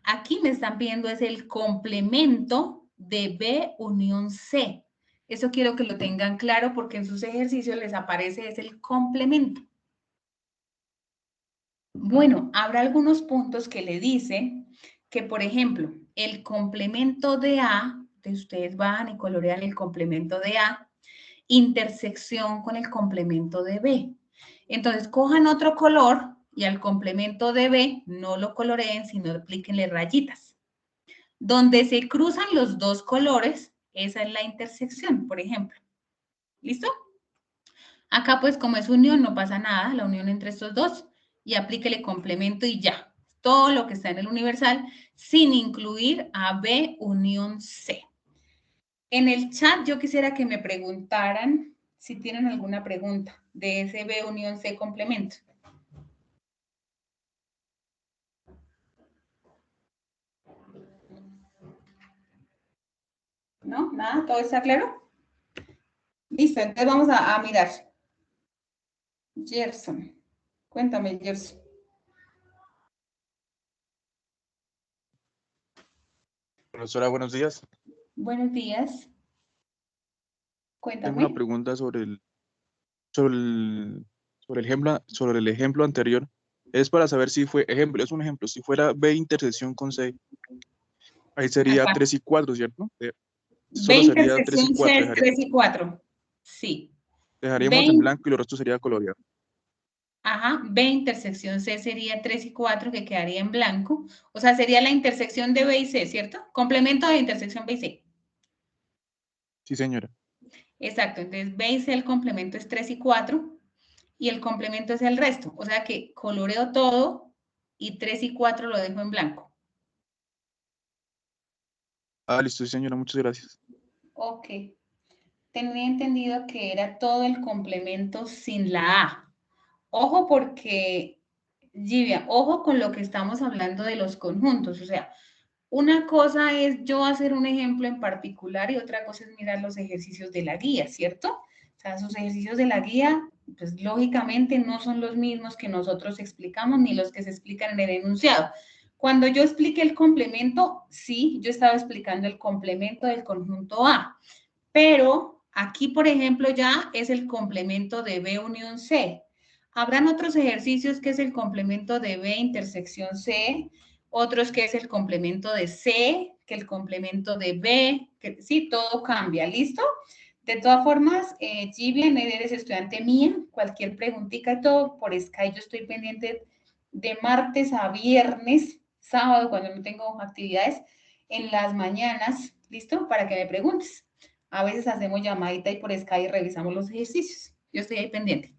Aquí me están pidiendo es el complemento de B unión C. Eso quiero que lo tengan claro porque en sus ejercicios les aparece es el complemento. Bueno, habrá algunos puntos que le dicen que, por ejemplo, el complemento de A, entonces ustedes van y colorean el complemento de A, intersección con el complemento de B. Entonces, cojan otro color y al complemento de B no lo coloreen, sino aplíquenle rayitas. Donde se cruzan los dos colores, esa es la intersección, por ejemplo. ¿Listo? Acá, pues, como es unión, no pasa nada, la unión entre estos dos, y aplíquele complemento y ya. Todo lo que está en el universal, sin incluir a B unión C. En el chat yo quisiera que me preguntaran si tienen alguna pregunta de ese B unión C complemento. ¿No? ¿Nada? ¿Todo está claro? Listo, entonces vamos a mirar. Gerson. Cuéntame, Gerson. Profesora, buenos días. Buenos días. Tengo una Cuéntame. pregunta sobre el ejemplo anterior. Es para saber si fue ejemplo, es un ejemplo. Si fuera B intersección con C, ahí sería Acá. 3 y 4, ¿cierto? B Solo sería 3 y intersección C 4. es 3 y 4. Sí. Dejaríamos en B, blanco y lo resto sería coloreado. ajá, B intersección C sería 3 y 4 que quedaría en blanco. O sea, sería la intersección de B y C, ¿cierto? Complemento de intersección B y C. Sí, señora. Exacto, entonces B y C el complemento es 3 y 4 y el complemento es el resto. O sea que coloreo todo y 3 y 4 lo dejo en blanco. Ah, listo, sí, señora, muchas gracias. Ok. Tenía entendido que era todo el complemento sin la A. Ojo porque, Givia, ojo con lo que estamos hablando de los conjuntos. O sea, una cosa es yo hacer un ejemplo en particular y otra cosa es mirar los ejercicios de la guía, ¿cierto? O sea, sus ejercicios de la guía, pues lógicamente no son los mismos que nosotros explicamos ni los que se explican en el enunciado. Cuando yo expliqué el complemento, sí, yo estaba explicando el complemento del conjunto A, pero aquí, por ejemplo, ya es el complemento de B unión C. Habrán otros ejercicios que es el complemento de B intersección C, otros que es el complemento de C, que el complemento de B, que sí, todo cambia, ¿listo? De todas formas, Givia, eres estudiante mía, cualquier preguntita y todo, por Skype yo estoy pendiente de martes a viernes, sábado, cuando no tengo actividades, en las mañanas, ¿listo? Para que me preguntes. A veces hacemos llamadita y por Skype revisamos los ejercicios. Yo estoy ahí pendiente.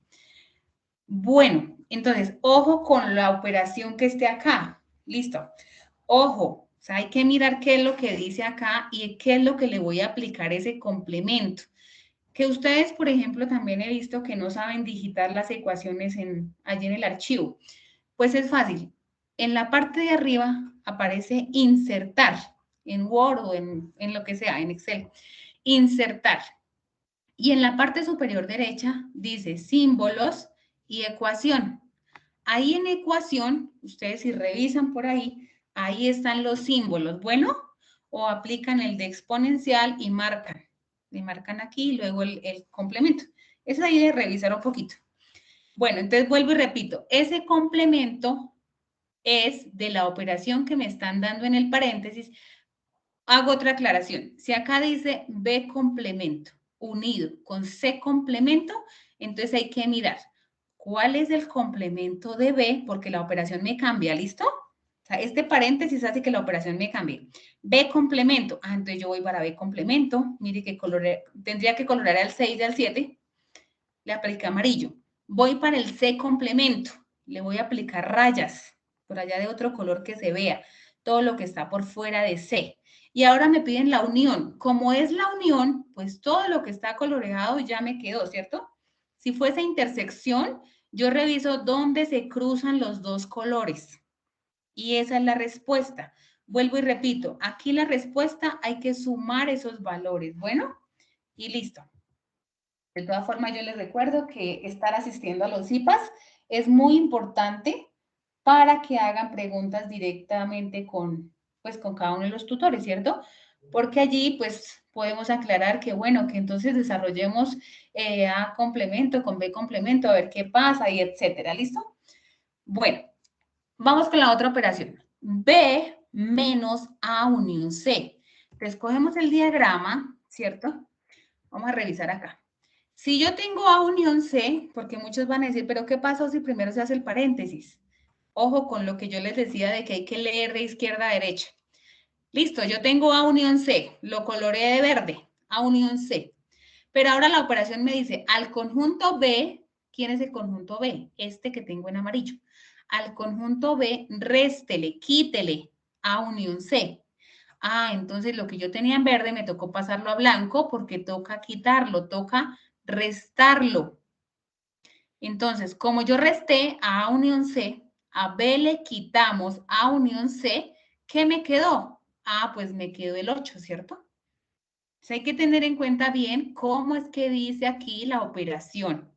Bueno, entonces, ojo con la operación que esté acá. Listo. Ojo, o sea, hay que mirar qué es lo que dice acá y qué es lo que le voy a aplicar ese complemento. Que ustedes, por ejemplo, también he visto que no saben digitar las ecuaciones allí en el archivo. Pues es fácil. En la parte de arriba aparece insertar, en Word o en lo que sea, en Excel. Insertar. Y en la parte superior derecha dice símbolos y ecuación. Ahí en ecuación, ustedes si revisan por ahí, ahí están los símbolos. Bueno, o aplican el de exponencial y marcan. Le marcan aquí y luego el complemento. Es ahí de revisar un poquito. Bueno, entonces vuelvo y repito. Ese complemento es de la operación que me están dando en el paréntesis. Hago otra aclaración. Si acá dice B complemento unido con C complemento, entonces hay que mirar cuál es el complemento de B, porque la operación me cambia, ¿listo? O sea, este paréntesis hace que la operación me cambie. B complemento. Ah, entonces yo voy para B complemento. Mire que tendría que colorear al 6 y al 7. Le apliqué amarillo. Voy para el C complemento. Le voy a aplicar rayas por allá de otro color que se vea. Todo lo que está por fuera de C. Y ahora me piden la unión. Como es la unión, pues todo lo que está coloreado ya me quedó, ¿cierto? Si fuese intersección, yo reviso dónde se cruzan los dos colores. Y esa es la respuesta. Vuelvo y repito, aquí la respuesta hay que sumar esos valores. Bueno, y listo. De todas formas, yo les recuerdo que estar asistiendo a los IPAs es muy importante para que hagan preguntas directamente pues, con cada uno de los tutores, ¿cierto? Porque allí, pues, podemos aclarar que, bueno, que entonces desarrollemos A complemento con B complemento, a ver qué pasa y etcétera, ¿listo? Bueno, vamos con la otra operación. B menos A unión C. Entonces, cogemos el diagrama, ¿cierto? Vamos a revisar acá. Si yo tengo A unión C, porque muchos van a decir, pero ¿qué pasó si primero se hace el paréntesis? Ojo con lo que yo les decía de que hay que leer de izquierda a derecha. Listo, yo tengo A unión C, lo coloreé de verde, A unión C. Pero ahora la operación me dice, al conjunto B, ¿quién es el conjunto B? Este que tengo en amarillo. Al conjunto B, réstele, quítele A unión C. Ah, entonces lo que yo tenía en verde me tocó pasarlo a blanco porque toca quitarlo, toca restarlo. Entonces, como yo resté a A unión C, a B le quitamos A unión C, ¿qué me quedó? Ah, pues me quedó el 8, ¿cierto? Entonces hay que tener en cuenta bien cómo es que dice aquí la operación.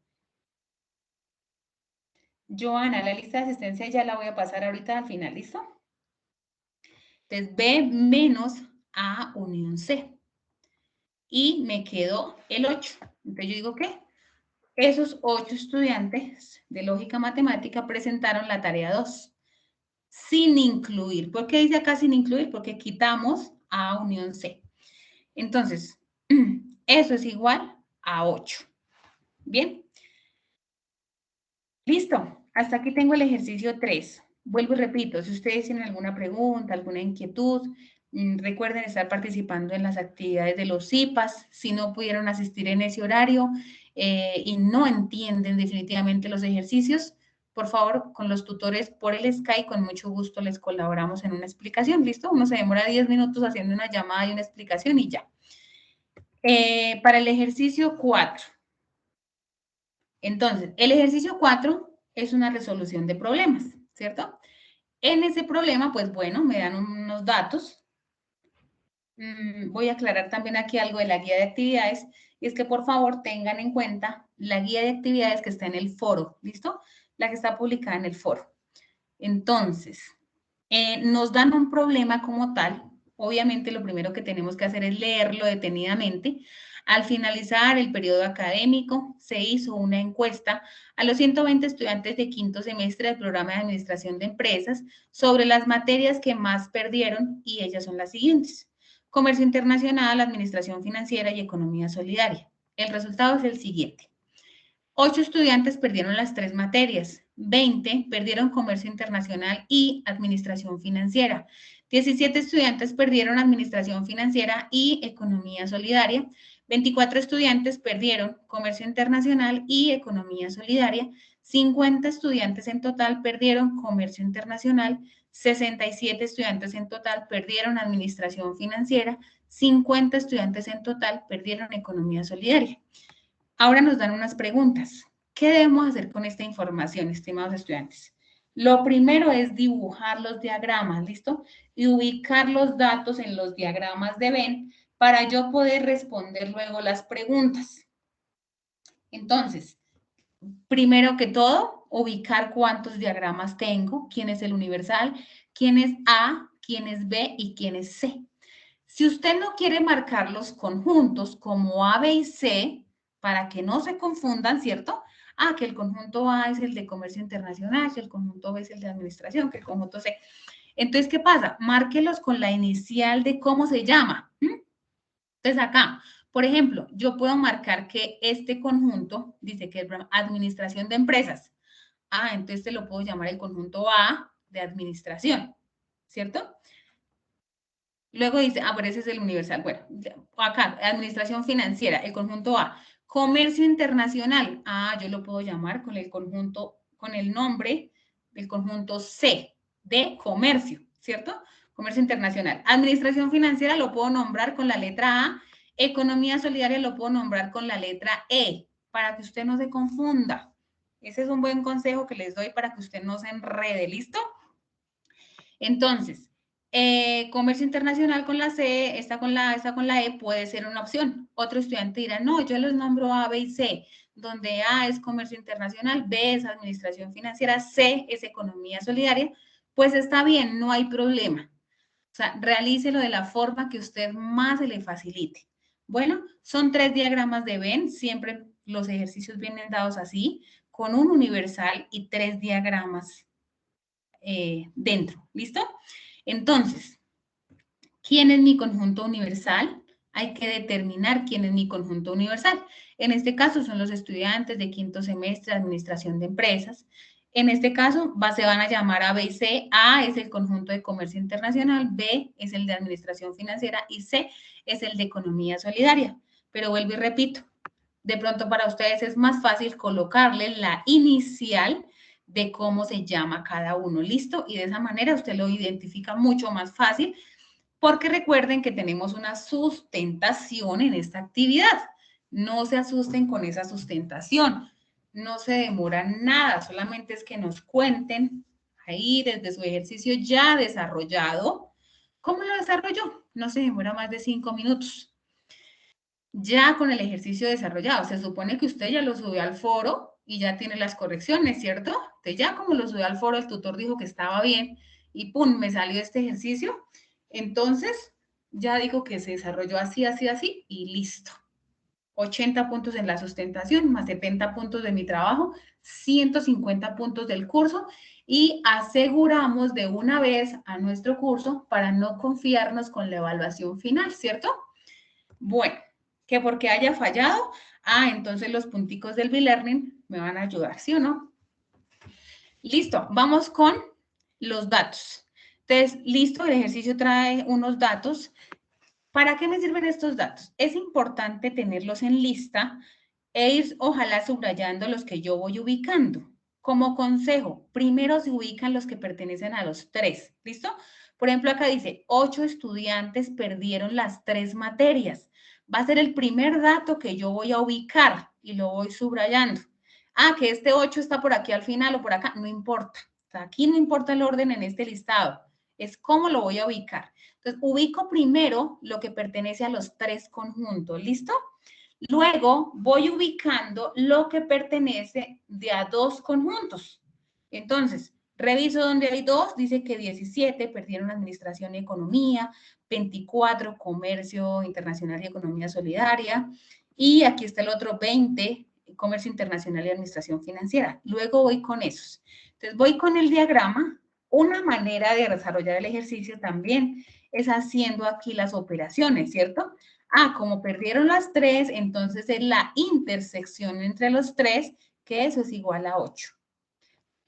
Joana, la lista de asistencia ya la voy a pasar ahorita al final, ¿listo? Entonces, B menos A unión C. Y me quedó el 8. Entonces yo digo, ¿qué? Esos 8 estudiantes de lógica matemática presentaron la tarea 2, sin incluir. ¿Por qué dice acá sin incluir? Porque quitamos A unión C. Entonces, eso es igual a 8. Bien. Listo. Hasta aquí tengo el ejercicio 3. Vuelvo y repito, si ustedes tienen alguna pregunta, alguna inquietud, recuerden estar participando en las actividades de los IPAs. Si no pudieron asistir en ese horario y no entienden definitivamente los ejercicios, por favor, con los tutores por el Skype, con mucho gusto les colaboramos en una explicación. ¿Listo? Uno se demora 10 minutos haciendo una llamada y una explicación y ya. Para el ejercicio 4. Entonces, el ejercicio 4 es una resolución de problemas, ¿cierto? En ese problema, pues bueno, me dan unos datos. Voy a aclarar también aquí algo de la guía de actividades, y es que por favor tengan en cuenta la guía de actividades que está en el foro, ¿listo? La que está publicada en el foro. Entonces, nos dan un problema como tal. Obviamente lo primero que tenemos que hacer es leerlo detenidamente. Al finalizar el periodo académico, se hizo una encuesta a los 120 estudiantes de quinto semestre del programa de administración de empresas sobre las materias que más perdieron, y ellas son las siguientes: comercio internacional, administración financiera y economía solidaria. El resultado es el siguiente. 8 estudiantes perdieron las 3 materias, 20 perdieron comercio internacional y administración financiera, 17 estudiantes perdieron administración financiera y economía solidaria, 24 estudiantes perdieron comercio internacional y economía solidaria. 50 estudiantes en total perdieron comercio internacional. 67 estudiantes en total perdieron administración financiera. 50 estudiantes en total perdieron economía solidaria. Ahora nos dan unas preguntas. ¿Qué debemos hacer con esta información, estimados estudiantes? Lo primero es dibujar los diagramas, ¿listo? Y ubicar los datos en los diagramas de Venn para yo poder responder luego las preguntas. Entonces, primero que todo, ubicar cuántos diagramas tengo, quién es el universal, quién es A, quién es B y quién es C. Si usted no quiere marcar los conjuntos como A, B y C, para que no se confundan, ¿cierto? Ah, que el conjunto A es el de comercio internacional, que el conjunto B es el de administración, que el conjunto C. Entonces, ¿qué pasa? Márquelos con la inicial de cómo se llama. Entonces, acá, por ejemplo, yo puedo marcar que este conjunto dice que es administración de empresas. Ah, entonces te lo puedo llamar el conjunto A de administración, ¿cierto? Luego dice, pero ese es el universal. Bueno, acá, administración financiera, el conjunto A. Comercio internacional. Ah, yo lo puedo llamar con el conjunto, con el nombre del conjunto C, de comercio, ¿cierto? Comercio internacional. Administración financiera lo puedo nombrar con la letra A. Economía solidaria lo puedo nombrar con la letra E, para que usted no se confunda. Ese es un buen consejo que les doy para que usted no se enrede, ¿listo? Entonces, comercio internacional con la C, esta con la E puede ser una opción. Otro estudiante dirá, no, yo los nombro A, B y C, donde A es comercio internacional, B es administración financiera, C es economía solidaria. Pues está bien, no hay problema. O sea, realícelo de la forma que usted más se le facilite. Bueno, son 3 diagramas de Venn, siempre los ejercicios vienen dados así, con un universal y 3 diagramas dentro, ¿listo? Entonces, ¿quién es mi conjunto universal? Hay que determinar quién es mi conjunto universal. En este caso son los estudiantes de quinto semestre de administración de empresas. En este caso se van a llamar A, B y C. A es el conjunto de comercio internacional, B es el de administración financiera y C es el de economía solidaria. Pero vuelvo y repito, de pronto para ustedes es más fácil colocarle la inicial de cómo se llama cada uno, ¿listo? Y de esa manera usted lo identifica mucho más fácil, porque recuerden que tenemos una sustentación en esta actividad. No se asusten con esa sustentación, no se demora nada, solamente es que nos cuenten ahí desde su ejercicio ya desarrollado. ¿Cómo lo desarrolló? No se demora más de 5 minutos. Ya con el ejercicio desarrollado, se supone que usted ya lo subió al foro y ya tiene las correcciones, ¿cierto? Entonces ya como lo subió al foro, el tutor dijo que estaba bien y ¡pum! Me salió este ejercicio. Entonces, ya digo que se desarrolló así, así, así y listo. 80 puntos en la sustentación, más 70 puntos de mi trabajo, 150 puntos del curso y aseguramos de una vez a nuestro curso para no confiarnos con la evaluación final, ¿cierto? Bueno, que porque haya fallado, entonces los punticos del B-Learning me van a ayudar, ¿sí o no? Listo, vamos con los datos. Entonces, listo, el ejercicio trae unos datos. ¿Para qué me sirven estos datos? Es importante tenerlos en lista e ir, ojalá, subrayando los que yo voy ubicando. Como consejo, primero se ubican los que pertenecen a los 3, ¿listo? Por ejemplo, acá dice, 8 estudiantes perdieron las 3 materias. Va a ser el primer dato que yo voy a ubicar y lo voy subrayando. Que este 8 está por aquí al final o por acá, no importa. O sea, aquí no importa el orden en este listado, es cómo lo voy a ubicar. Entonces, ubico primero lo que pertenece a los 3 conjuntos, ¿listo? Luego voy ubicando lo que pertenece de a 2 conjuntos. Entonces, reviso donde hay 2, dice que 17 perdieron administración y economía, 24 comercio internacional y economía solidaria, y aquí está el otro 20, comercio internacional y administración financiera. Luego voy con esos. Entonces, voy con el diagrama. Una manera de desarrollar el ejercicio también es haciendo aquí las operaciones, ¿cierto? Como perdieron las 3, entonces es la intersección entre los 3, que eso es igual a 8.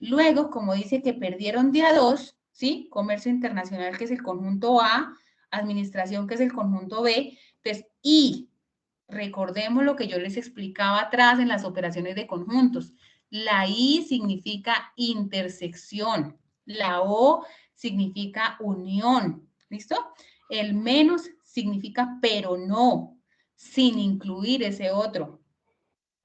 Luego, como dice que perdieron de a 2, ¿sí? Comercio internacional, que es el conjunto A, administración, que es el conjunto B, entonces, y Recordemos lo que yo les explicaba atrás en las operaciones de conjuntos. La I significa intersección. La O significa unión. ¿Listo? El menos significa pero no, sin incluir ese otro.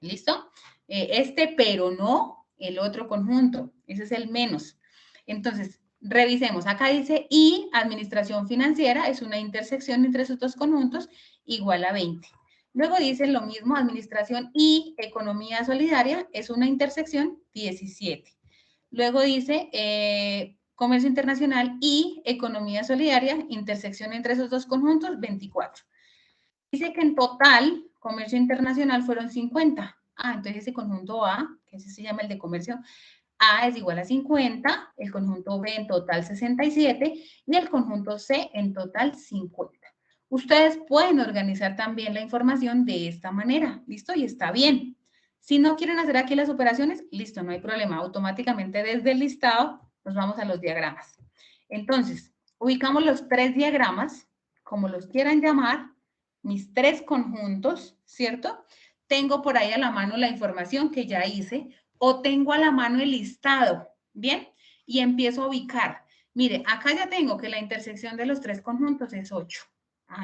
¿Listo? Este pero no, el otro conjunto. Ese es el menos. Entonces, revisemos. Acá dice y administración financiera es una intersección entre esos dos conjuntos igual a 20. Luego dice lo mismo, administración y economía solidaria es una intersección 17. Luego dice comercio internacional y economía solidaria, intersección entre esos dos conjuntos 24. Dice que en total, comercio internacional fueron 50. Entonces ese conjunto A, que ese se llama el de comercio, A es igual a 50, el conjunto B en total 67 y el conjunto C en total 50. Ustedes pueden organizar también la información de esta manera, ¿listo? Y está bien. Si no quieren hacer aquí las operaciones, listo, no hay problema. Automáticamente desde el listado nos vamos a los diagramas. Entonces, ubicamos los 3 diagramas, como los quieran llamar, mis 3 conjuntos, ¿cierto? Tengo por ahí a la mano la información que ya hice o tengo a la mano el listado, ¿bien? Y empiezo a ubicar. Mire, acá ya tengo que la intersección de los 3 conjuntos es 8.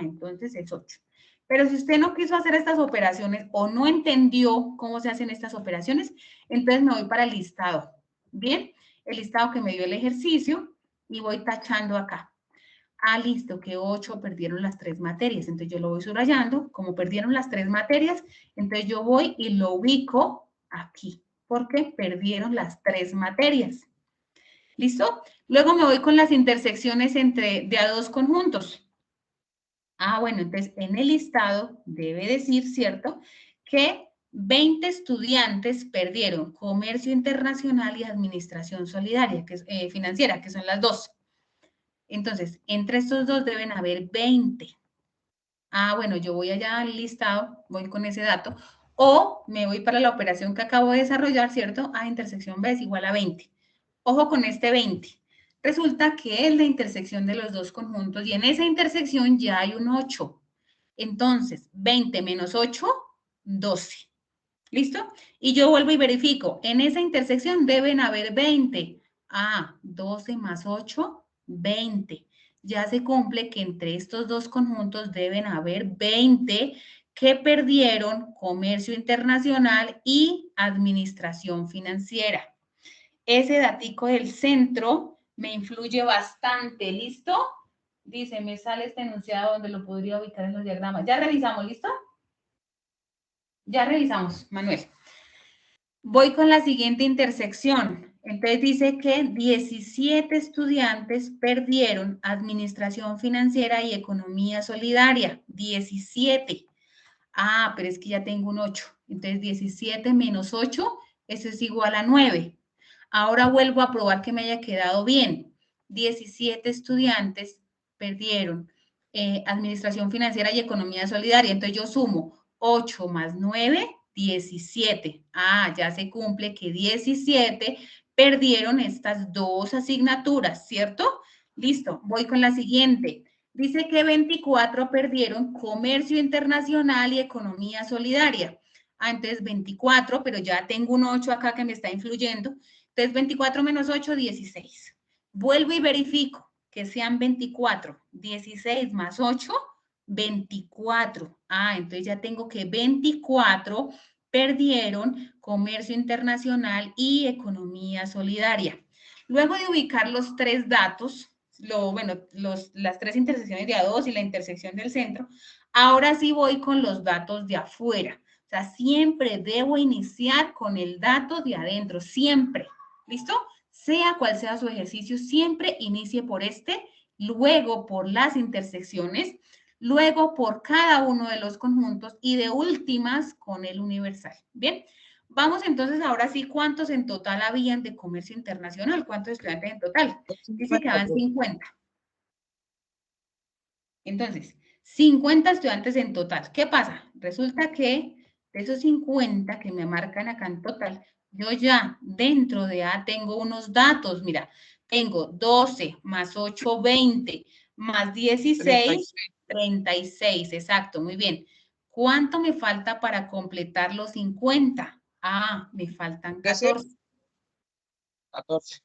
Entonces es 8. Pero si usted no quiso hacer estas operaciones o no entendió cómo se hacen estas operaciones, entonces me voy para el listado, ¿bien? El listado que me dio el ejercicio y voy tachando acá. Listo, que 8 perdieron las 3 materias. Entonces yo lo voy subrayando. Como perdieron las 3 materias, entonces yo voy y lo ubico aquí, porque perdieron las 3 materias. ¿Listo? Luego me voy con las intersecciones de a dos conjuntos. Bueno, entonces en el listado debe decir, ¿cierto?, que 20 estudiantes perdieron comercio internacional y administración solidaria, que es financiera, que son las dos. Entonces, entre estos dos deben haber 20. Bueno, yo voy allá al listado, voy con ese dato, o me voy para la operación que acabo de desarrollar, ¿cierto? Intersección B es igual a 20. Ojo con este 20. Resulta que es la intersección de los dos conjuntos y en esa intersección ya hay un 8. Entonces, 20 menos 8, 12. ¿Listo? Y yo vuelvo y verifico. En esa intersección deben haber 20. 12 más 8, 20. Ya se cumple que entre estos dos conjuntos deben haber 20 que perdieron comercio internacional y administración financiera. Ese datico del centro me influye bastante. ¿Listo? Dice, me sale este enunciado donde lo podría ubicar en los diagramas. Ya revisamos, ¿listo? Ya revisamos, Manuel. Voy con la siguiente intersección. Entonces dice que 17 estudiantes perdieron administración financiera y economía solidaria. 17. Pero es que ya tengo un 8. Entonces 17 menos 8, eso es igual a 9. Ahora vuelvo a probar que me haya quedado bien. 17 estudiantes perdieron administración financiera y economía solidaria. Entonces yo sumo 8 más 9, 17. Ya se cumple que 17 perdieron estas dos asignaturas, ¿cierto? Listo, voy con la siguiente. Dice que 24 perdieron comercio internacional y economía solidaria. Entonces 24, pero ya tengo un 8 acá que me está influyendo. Entonces 24 menos 8, 16. Vuelvo y verifico que sean 24. 16 más 8, 24. Entonces ya tengo que 24 perdieron comercio internacional y economía solidaria. Luego de ubicar los 3 datos, las 3 intersecciones de A2 y la intersección del centro, ahora sí voy con los datos de afuera. O sea, siempre debo iniciar con el dato de adentro, siempre. ¿Listo? Sea cual sea su ejercicio, siempre inicie por este, luego por las intersecciones, luego por cada uno de los conjuntos y de últimas con el universal. Bien, vamos entonces ahora sí, ¿cuántos en total habían de comercio internacional? ¿Cuántos estudiantes en total? Dice que van 50. Entonces, 50 estudiantes en total. ¿Qué pasa? Resulta que de esos 50 que me marcan acá en total, yo ya dentro de A tengo unos datos. Mira, tengo 12 más 8, 20, más 16, 36. Exacto, muy bien. ¿Cuánto me falta para completar los 50? Ah, me faltan 14. 14.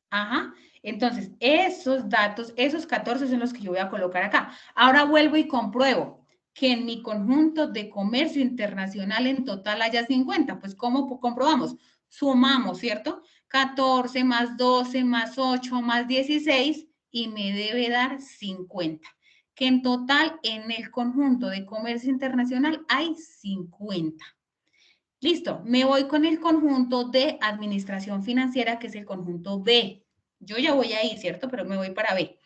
Ajá. Entonces, esos datos, esos 14 son los que yo voy a colocar acá. Ahora vuelvo y compruebo que en mi conjunto de comercio internacional en total haya 50. Pues, ¿cómo comprobamos? Sumamos, ¿cierto? 14 más 12 más 8 más 16 y me debe dar 50. Que en total en el conjunto de comercio internacional hay 50. Listo, me voy con el conjunto de administración financiera, que es el conjunto B. Yo ya voy ahí, ¿cierto? Pero me voy para B.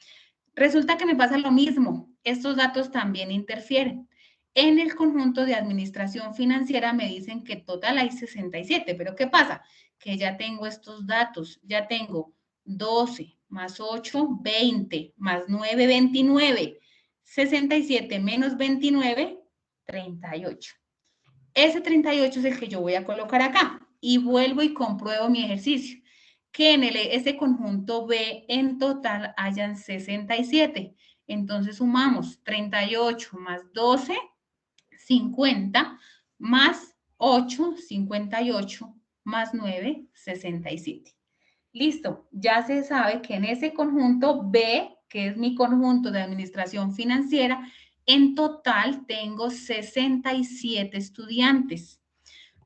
Resulta que me pasa lo mismo. Estos datos también interfieren. En el conjunto de administración financiera me dicen que total hay 67, pero ¿qué pasa? Que ya tengo estos datos, ya tengo 12 más 8, 20, más 9, 29, 67 menos 29, 38. Ese 38 es el que yo voy a colocar acá y vuelvo y compruebo mi ejercicio, que en ese conjunto B en total hayan 67. Entonces sumamos 38 más 12, 50, más 8, 58, más 9, 67. Listo, ya se sabe que en ese conjunto B, que es mi conjunto de administración financiera, en total tengo 67 estudiantes.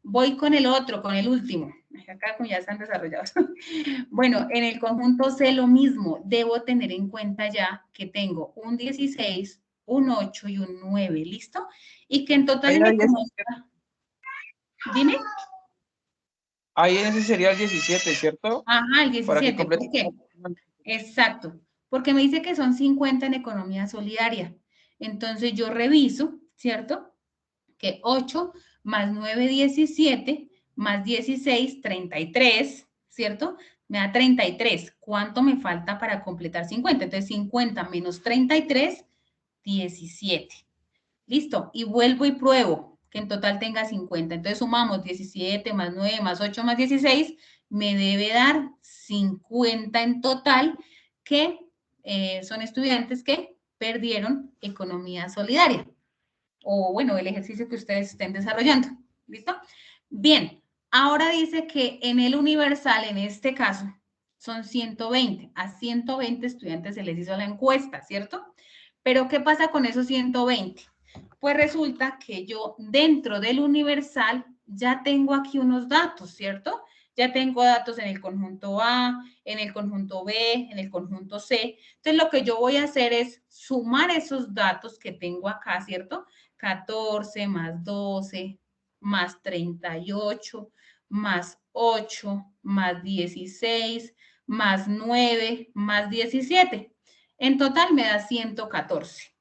Voy con el otro, con el último. Acá como ya están desarrollados. Bueno, en el conjunto C lo mismo. Debo tener en cuenta ya que tengo un 16, un 8 y un 9. ¿Listo? Y que en total... Dime. Ahí ese sería el 17, ¿cierto? Ajá, el 17. Para que complete. ¿Por qué? Exacto. Porque me dice que son 50 en economía solidaria. Entonces yo reviso, ¿cierto? Que 8 más 9, 17, más 16, 33, ¿cierto? Me da 33. ¿Cuánto me falta para completar 50? Entonces 50 menos 33, 17. Listo. Y vuelvo y pruebo que en total tenga 50. Entonces sumamos 17 más 9 más 8 más 16. Me debe dar 50 en total, que son estudiantes que perdieron economía solidaria. O bueno, el ejercicio que ustedes estén desarrollando. ¿Listo? Bien. Ahora dice que en el universal, en este caso, son 120. A 120 estudiantes se les hizo la encuesta, ¿cierto? Pero ¿qué pasa con esos 120? Pues resulta que yo dentro del universal ya tengo aquí unos datos, ¿cierto? Ya tengo datos en el conjunto A, en el conjunto B, en el conjunto C. Entonces lo que yo voy a hacer es sumar esos datos que tengo acá, ¿cierto? 14 más 12 más 38 más 8 más 16 más 9 más 17. En total me da 114.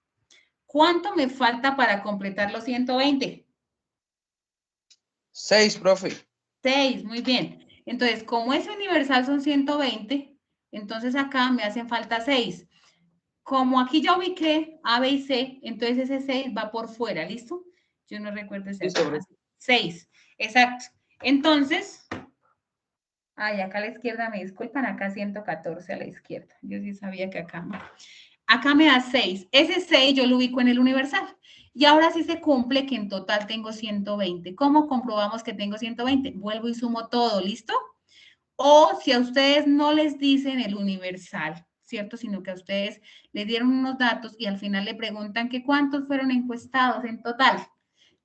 ¿Cuánto me falta para completar los 120? 6, profe. 6, muy bien. Entonces, como ese universal son 120, entonces acá me hacen falta 6. Como aquí ya ubiqué A, B y C, entonces ese 6 va por fuera, ¿listo? Yo no recuerdo ese. Listo, 6, exacto. Entonces, acá a la izquierda me disculpan, acá 114 a la izquierda. Yo sí sabía que acá no. Acá me da 6. Ese 6 yo lo ubico en el universal. Y ahora sí se cumple que en total tengo 120. ¿Cómo comprobamos que tengo 120? Vuelvo y sumo todo, ¿listo? O si a ustedes no les dicen el universal, ¿cierto? Sino que a ustedes les dieron unos datos y al final le preguntan que cuántos fueron encuestados en total.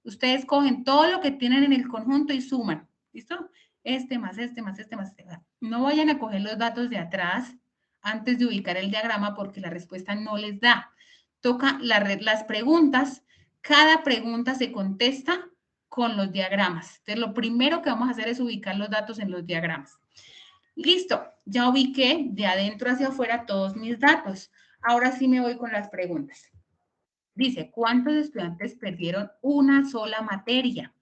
Ustedes cogen todo lo que tienen en el conjunto y suman, ¿listo? Este más este más este más este. No vayan a coger los datos de atrás antes de ubicar el diagrama porque la respuesta no les da. Toca las preguntas, cada pregunta se contesta con los diagramas. Entonces, lo primero que vamos a hacer es ubicar los datos en los diagramas. Listo, ya ubiqué de adentro hacia afuera todos mis datos. Ahora sí me voy con las preguntas. Dice, ¿cuántos estudiantes perdieron una sola materia?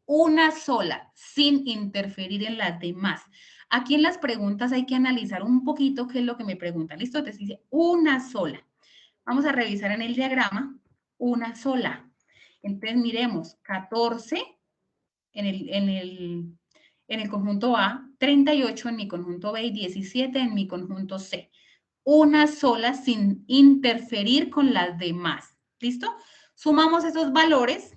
Una sola, sin interferir en las demás. Aquí en las preguntas hay que analizar un poquito qué es lo que me preguntan. ¿Listo? Te dice una sola. Vamos a revisar en el diagrama una sola. Entonces miremos 14 en el conjunto A, 38 en mi conjunto B y 17 en mi conjunto C. Una sola sin interferir con las demás. ¿Listo? Sumamos esos valores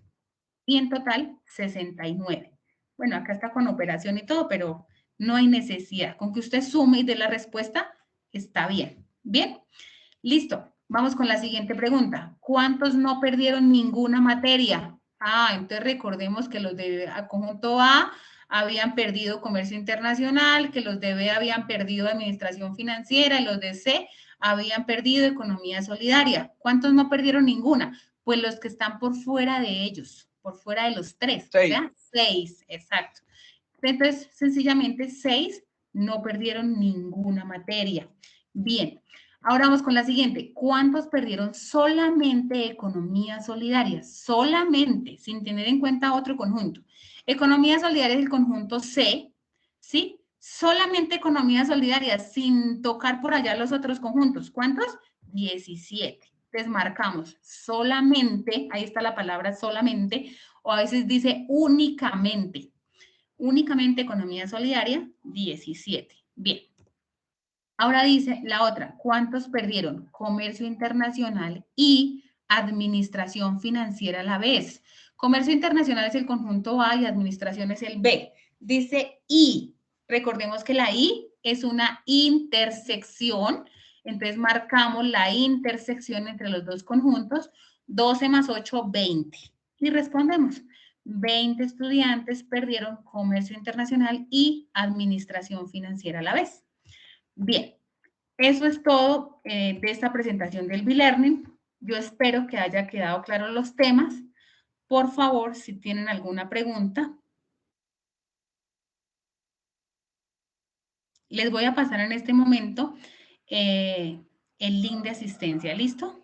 y en total 69. Bueno, acá está con operación y todo, pero no hay necesidad. Con que usted sume y dé la respuesta, está bien. Bien, listo. Vamos con la siguiente pregunta. ¿Cuántos no perdieron ninguna materia? Entonces recordemos que los de conjunto A habían perdido comercio internacional, que los de B habían perdido administración financiera y los de C habían perdido economía solidaria. ¿Cuántos no perdieron ninguna? Pues los que están por fuera de ellos, por fuera de los 3, 6. o sea, 6, exacto. Entonces, sencillamente 6 no perdieron ninguna materia. Bien, ahora vamos con la siguiente. ¿Cuántos perdieron solamente economía solidaria? Solamente, sin tener en cuenta otro conjunto. Economía solidaria es el conjunto C, ¿sí? Solamente economía solidaria, sin tocar por allá los otros conjuntos. ¿Cuántos? 17. Desmarcamos solamente, ahí está la palabra solamente, o a veces dice únicamente. Únicamente economía solidaria, 17. Bien. Ahora dice la otra, ¿cuántos perdieron? Comercio internacional y administración financiera a la vez. Comercio internacional es el conjunto A y administración es el B. Dice I. Recordemos que la I es una intersección. Entonces marcamos la intersección entre los dos conjuntos. 12 más 8, 20. Y respondemos. 20 estudiantes perdieron comercio internacional y administración financiera a la vez. Bien, eso es todo de esta presentación del B-Learning. Yo espero que haya quedado claros los temas. Por favor, si tienen alguna pregunta, les voy a pasar en este momento el link de asistencia. ¿Listo?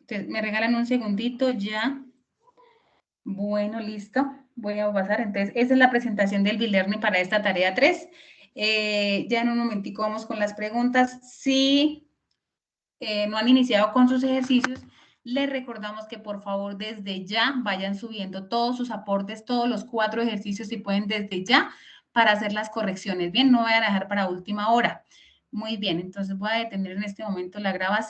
Entonces, me regalan un segundito ya. Bueno, listo. Voy a pasar. Entonces, esa es la presentación del B-Learning para esta tarea 3. Ya en un momentico vamos con las preguntas. Si no han iniciado con sus ejercicios, les recordamos que por favor desde ya vayan subiendo todos sus aportes, todos los 4 ejercicios si pueden desde ya para hacer las correcciones. Bien, no vayan a dejar para última hora. Muy bien, entonces voy a detener en este momento la grabación.